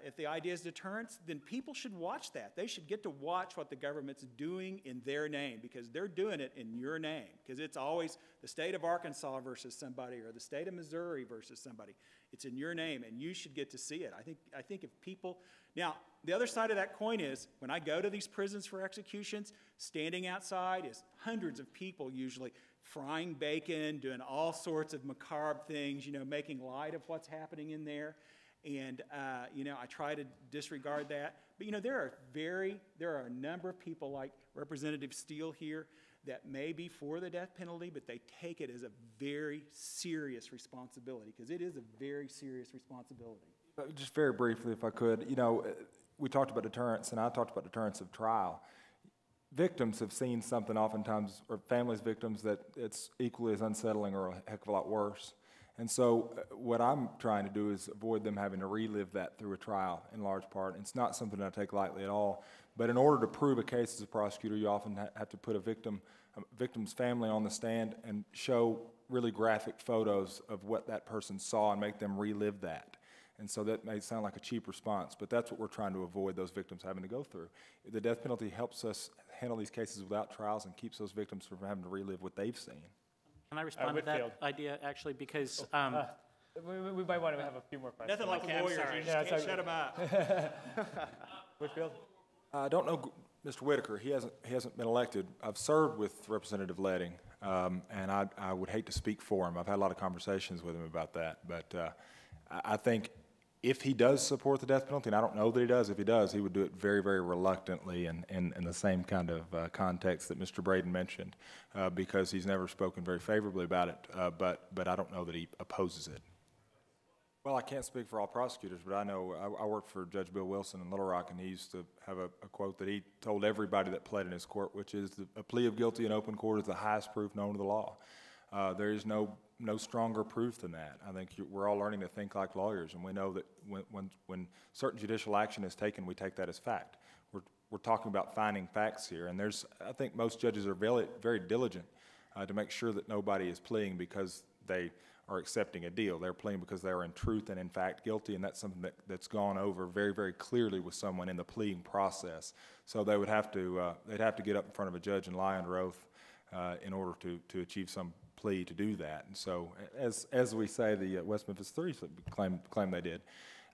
if the idea is deterrence, then people should watch that. They should get to watch what the government's doing in their name, because they're doing it in your name. Because it's always the state of Arkansas versus somebody, or the state of Missouri versus somebody. It's in your name, and you should get to see it. I think if people... Now, the other side of that coin is, when I go to these prisons for executions, standing outside is hundreds of people usually frying bacon, doing all sorts of macabre things, making light of what's happening in there. And, I try to disregard that. But, there are a number of people like Representative Steele here that may be for the death penalty, but they take it as a very serious responsibility, because it is a very serious responsibility. Just very briefly, if I could, we talked about deterrence, and I talked about deterrence of trial. Victims have seen something oftentimes, or families, victims, that it's equally as unsettling or a heck of a lot worse. And so what I'm trying to do is avoid them having to relive that through a trial, in large part. It's not something that I take lightly at all. But in order to prove a case as a prosecutor, you often have to put a victim's family on the stand and show really graphic photos of what that person saw and make them relive that. And so that may sound like a cheap response, but that's what we're trying to avoid those victims having to go through. The death penalty helps us handle these cases without trials and keeps those victims from having to relive what they've seen. Can I respond to that idea, actually? Because we might want to have a few more questions. Nothing like lawyers. You just can't shut them up. Whitfield? I don't know Mr. Whitaker. He hasn't been elected. I've served with Representative Leding, and I would hate to speak for him. I've had a lot of conversations with him about that. But I think If he does support the death penalty, and I don't know that he does, if he does, he would do it very, very reluctantly and in the same kind of context that Mr. Braden mentioned, because he's never spoken very favorably about it, but I don't know that he opposes it. Well, I can't speak for all prosecutors, but I know I worked for Judge Bill Wilson in Little Rock, and he used to have a quote that he told everybody that pled in his court, which is, a plea of guilty in open court is the highest proof known to the law. There is no stronger proof than that. I think we're all learning to think like lawyers, and we know that when certain judicial action is taken, we take that as fact. We're talking about finding facts here, and I think most judges are very, very diligent to make sure that nobody is pleading because they are accepting a deal. They're pleading because they are in truth and in fact guilty, and that's something that's gone over very, very clearly with someone in the pleading process. So they would have to they'd have to get up in front of a judge and lie under oath in order to achieve some plea to do that. And so, as we say, the West Memphis Three claim they did.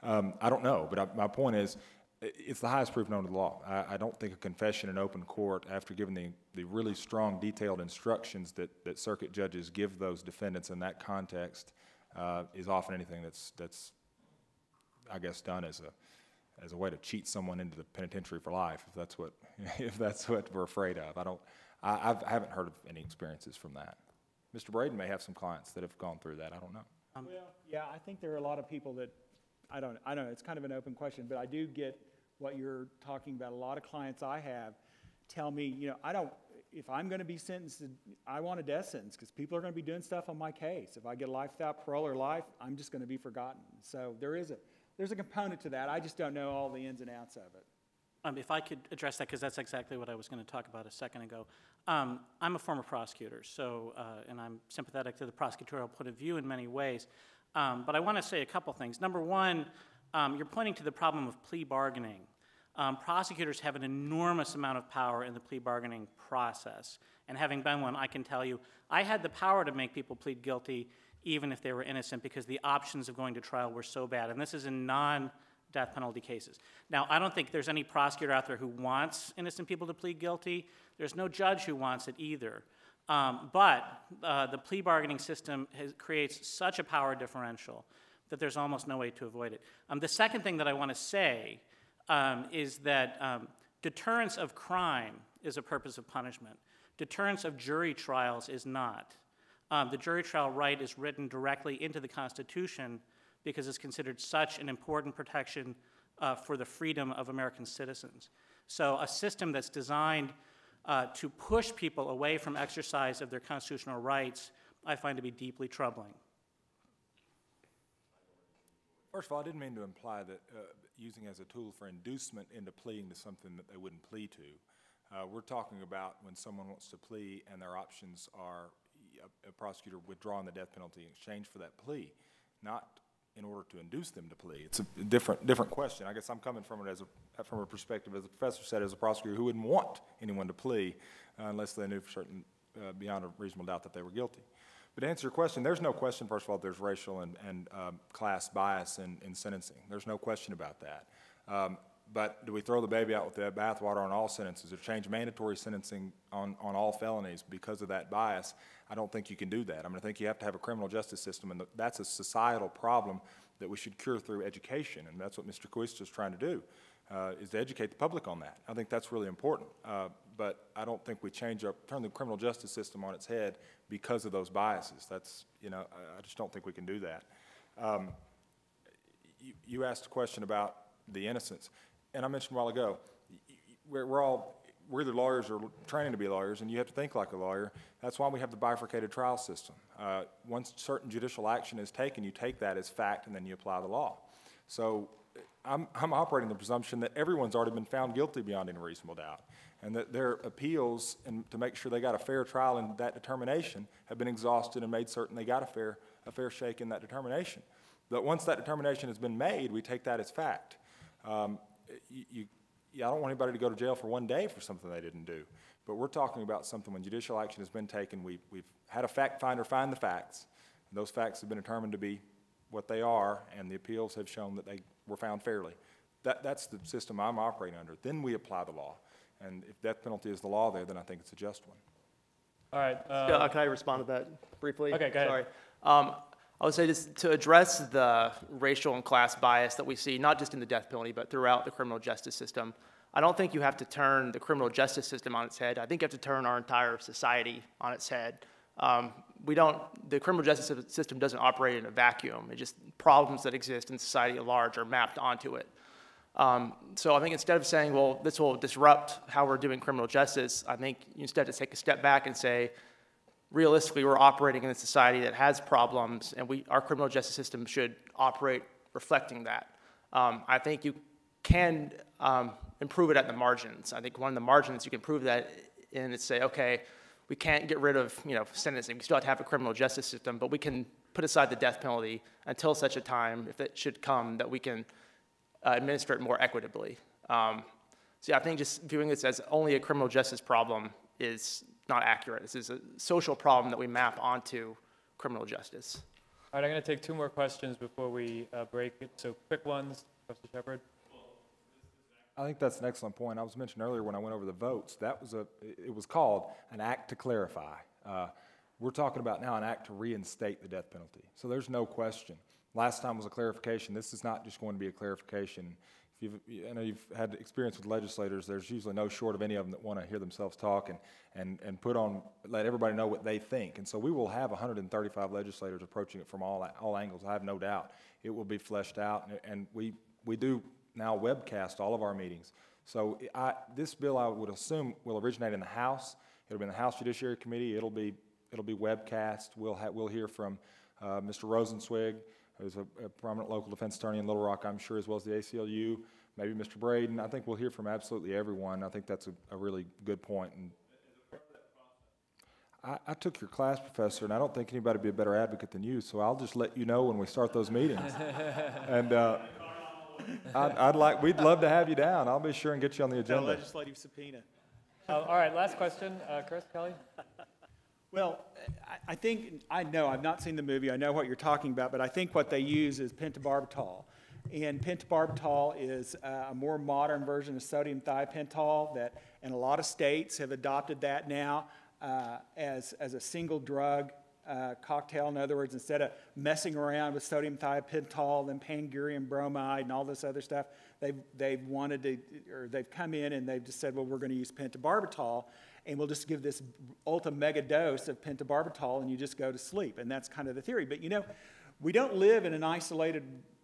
I don't know, but my point is, it's the highest proof known to the law. I don't think a confession in open court, after giving the really strong, detailed instructions that circuit judges give those defendants in that context, is often anything that's I guess done as a way to cheat someone into the penitentiary for life, if that's what we're afraid of. I haven't heard of any experiences from that. Mr. Braden may have some clients that have gone through that. I don't know. Well, yeah, I think there are a lot of people that, I don't know, it's kind of an open question, but I do get what you're talking about. A lot of clients I have tell me, if I'm going to be sentenced, I want a death sentence because people are going to be doing stuff on my case. If I get life without parole or life, I'm just going to be forgotten. So there's a component to that. I just don't know all the ins and outs of it. If I could address that, because that's exactly what I was going to talk about a second ago. I'm a former prosecutor, so and I'm sympathetic to the prosecutorial point of view in many ways. But I want to say a couple things. Number one, you're pointing to the problem of plea bargaining. Prosecutors have an enormous amount of power in the plea bargaining process. And having been one, I can tell you, I had the power to make people plead guilty even if they were innocent because the options of going to trial were so bad. And this is in non-death penalty cases. Now, I don't think there's any prosecutor out there who wants innocent people to plead guilty. There's no judge who wants it either. But the plea bargaining system creates such a power differential that there's almost no way to avoid it. The second thing that I want to say is that deterrence of crime is a purpose of punishment. Deterrence of jury trials is not. The jury trial right is written directly into the Constitution because it's considered such an important protection for the freedom of American citizens. So a system that's designed to push people away from exercise of their constitutional rights, I find to be deeply troubling. First of all, I didn't mean to imply that using as a tool for inducement into pleading to something that they wouldn't plea to. We're talking about when someone wants to plea and their options are a prosecutor withdrawing the death penalty in exchange for that plea, not in order to induce them to plea. It's a different question. I guess I'm coming from it from a perspective, as the professor said, as a prosecutor who wouldn't want anyone to plea unless they knew for certain, beyond a reasonable doubt, that they were guilty. But to answer your question, there's no question, first of all, there's racial and class bias in sentencing. There's no question about that. But do we throw the baby out with the bathwater on all sentences or change mandatory sentencing on all felonies because of that bias? I don't think you can do that. I think you have to have a criminal justice system, and that's a societal problem that we should cure through education, and that's what Mr. Kooistra is trying to do, is to educate the public on that. I think that's really important, but I don't think we turn the criminal justice system on its head because of those biases. That's, I just don't think we can do that. You asked a question about the innocence. And I mentioned a while ago, we're either lawyers or training to be lawyers, and you have to think like a lawyer. That's why we have the bifurcated trial system. Once certain judicial action is taken, you take that as fact, and then you apply the law. So I'm operating the presumption that everyone's already been found guilty beyond any reasonable doubt, and that their appeals and to make sure they got a fair trial in that determination have been exhausted and made certain they got a fair shake in that determination. But once that determination has been made, we take that as fact. I don't want anybody to go to jail for one day for something they didn't do. But we're talking about something when judicial action has been taken, we've had a fact finder find the facts. And those facts have been determined to be what they are, and the appeals have shown that they were found fairly. That's the system I'm operating under. Then we apply the law. And if death penalty is the law there, then I think it's a just one. All right. Can I respond to that briefly? Okay, go ahead. Sorry. I would say just to address the racial and class bias that we see, not just in the death penalty, but throughout the criminal justice system, I don't think you have to turn the criminal justice system on its head. I think you have to turn our entire society on its head. The criminal justice system doesn't operate in a vacuum. It just, problems that exist in society at large are mapped onto it. So I think instead of saying, well, this will disrupt how we're doing criminal justice, I think you instead have to take a step back and say, realistically, we're operating in a society that has problems, and our criminal justice system should operate reflecting that. I think you can improve it at the margins. I think one of the margins you can improve that in is say, okay, we can't get rid of sentencing. We still have to have a criminal justice system, but we can put aside the death penalty until such a time, if it should come, that we can administer it more equitably. So yeah, I think just viewing this as only a criminal justice problem is not accurate. This is a social problem that we map onto criminal justice. All right, I'm going to take 2 more questions before we break it. So quick ones, Professor Shepard. I think that's an excellent point. I was mentioned earlier when I went over the votes, it was called an act to clarify. We're talking about now an act to reinstate the death penalty. So there's no question. Last time was a clarification. This is not just going to be a clarification. I know you've had experience with legislators. There's usually no short of any of them that want to hear themselves talk and let everybody know what they think. And so we will have 135 legislators approaching it from all angles. I have no doubt it will be fleshed out. And we do now webcast all of our meetings. So this bill, I would assume, will originate in the House. It'll be in the House Judiciary Committee. It'll be webcast. We'll hear from Mr. Rosenzweig, who's a prominent local defense attorney in Little Rock, I'm sure, as well as the ACLU, maybe Mr. Braden. I think we'll hear from absolutely everyone. I think that's a really good point. And I took your class, Professor, and I don't think anybody would be a better advocate than you, so I'll just let you know when we start those meetings. And we'd love to have you down. I'll be sure and get you on the agenda. A legislative subpoena. All right, last question. Chris, Kelly? Well, I know, I've not seen the movie, I know what you're talking about, but I think what they use is pentobarbital. And pentobarbital is a more modern version of sodium thiopental and a lot of states have adopted that now as a single drug cocktail. In other words, instead of messing around with sodium thiopental and pangurium bromide and all this other stuff, they've come in and they've just said, well, we're going to use pentobarbital, and we'll just give this ultra-mega dose of pentobarbital, and you just go to sleep. And that's kind of the theory. But, we don't live in an isolated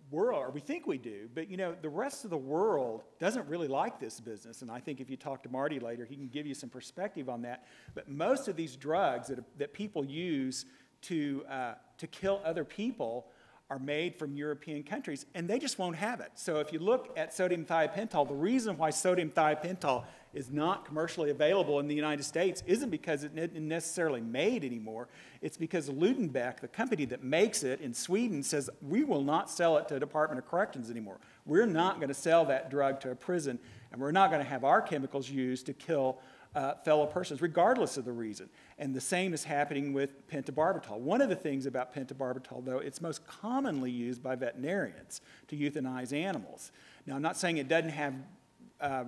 world, or we think we do, but, the rest of the world doesn't really like this business. And I think if you talk to Marty later, he can give you some perspective on that. But most of these drugs that people use to kill other people are made from European countries, and they just won't have it. So if you look at sodium thiopental, the reason why sodium thiopental is not commercially available in the United States isn't because it isn't necessarily made anymore. It's because Ludenbeck, the company that makes it in Sweden, says we will not sell it to a Department of Corrections anymore. We're not going to sell that drug to a prison, and we're not going to have our chemicals used to kill fellow persons, regardless of the reason. And the same is happening with pentobarbital. One of the things about pentobarbital, though, it's most commonly used by veterinarians to euthanize animals. Now, I'm not saying it doesn't have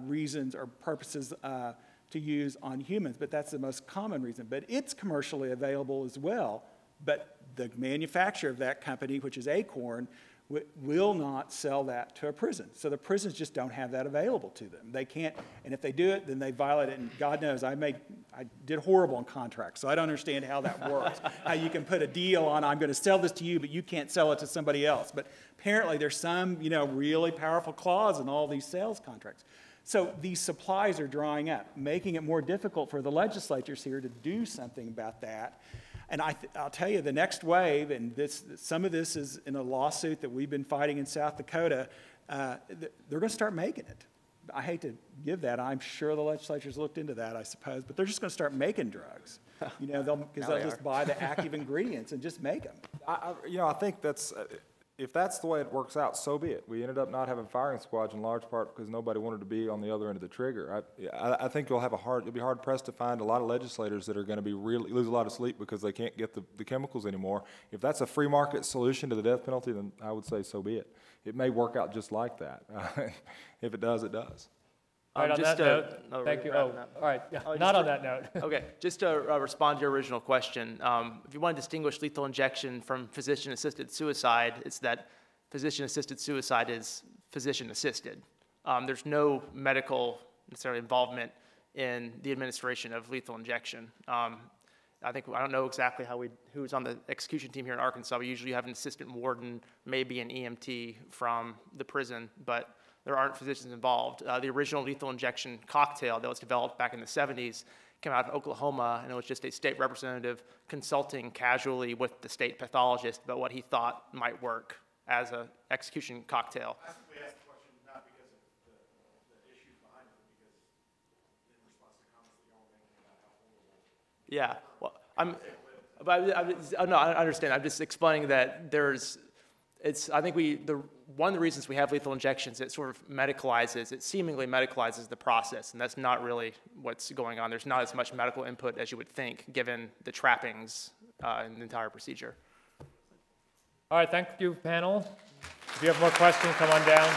reasons or purposes to use on humans, but that's the most common reason. But it's commercially available as well. But the manufacturer of that company, which is Acorn, will not sell that to a prison. So the prisons just don't have that available to them. They can't, and if they do it, then they violate it. And God knows, I did horrible on contracts, so I don't understand how that works. How you can put a deal on, I'm going to sell this to you, but you can't sell it to somebody else. But apparently there's some, really powerful clause in all these sales contracts. So these supplies are drying up, making it more difficult for the legislatures here to do something about that. And I'll tell you, the next wave, and some of this is in a lawsuit that we've been fighting in South Dakota, they're going to start making it. I hate to give that. I'm sure the legislature's looked into that, I suppose, but they're just going to start making drugs. They'll just buy the active ingredients and just make them. I think that's... if that's the way it works out, so be it. We ended up not having firing squads in large part because nobody wanted to be on the other end of the trigger. I think you'll be hard pressed to find a lot of legislators that are going to lose a lot of sleep because they can't get the chemicals anymore. If that's a free market solution to the death penalty, then I would say so be it. It may work out just like that. If it does, it does. All right, on just that to- note, no, thank you. we're Oh, wrapping up. all right, yeah, just not on to- that note. Okay, just to respond to your original question, if you want to distinguish lethal injection from physician-assisted suicide, it's that physician-assisted suicide is physician-assisted. There's no medical necessarily involvement in the administration of lethal injection. I don't know exactly who's on the execution team here in Arkansas. We usually have an assistant warden, maybe an EMT from the prison, but there aren't physicians involved. The original lethal injection cocktail that was developed back in the 70s came out of Oklahoma, and it was just a state representative consulting casually with the state pathologist about what he thought might work as an execution cocktail. I simply asked the question not because of the issues behind it, but because in response to comments that y'all were making about how horrible. Yeah, well, I understand. I'm just explaining that I think one of the reasons we have lethal injections, it sort of it seemingly medicalizes the process, and that's not really what's going on. There's not as much medical input as you would think, given the trappings in the entire procedure. All right, thank you, panel. If you have more questions, come on down.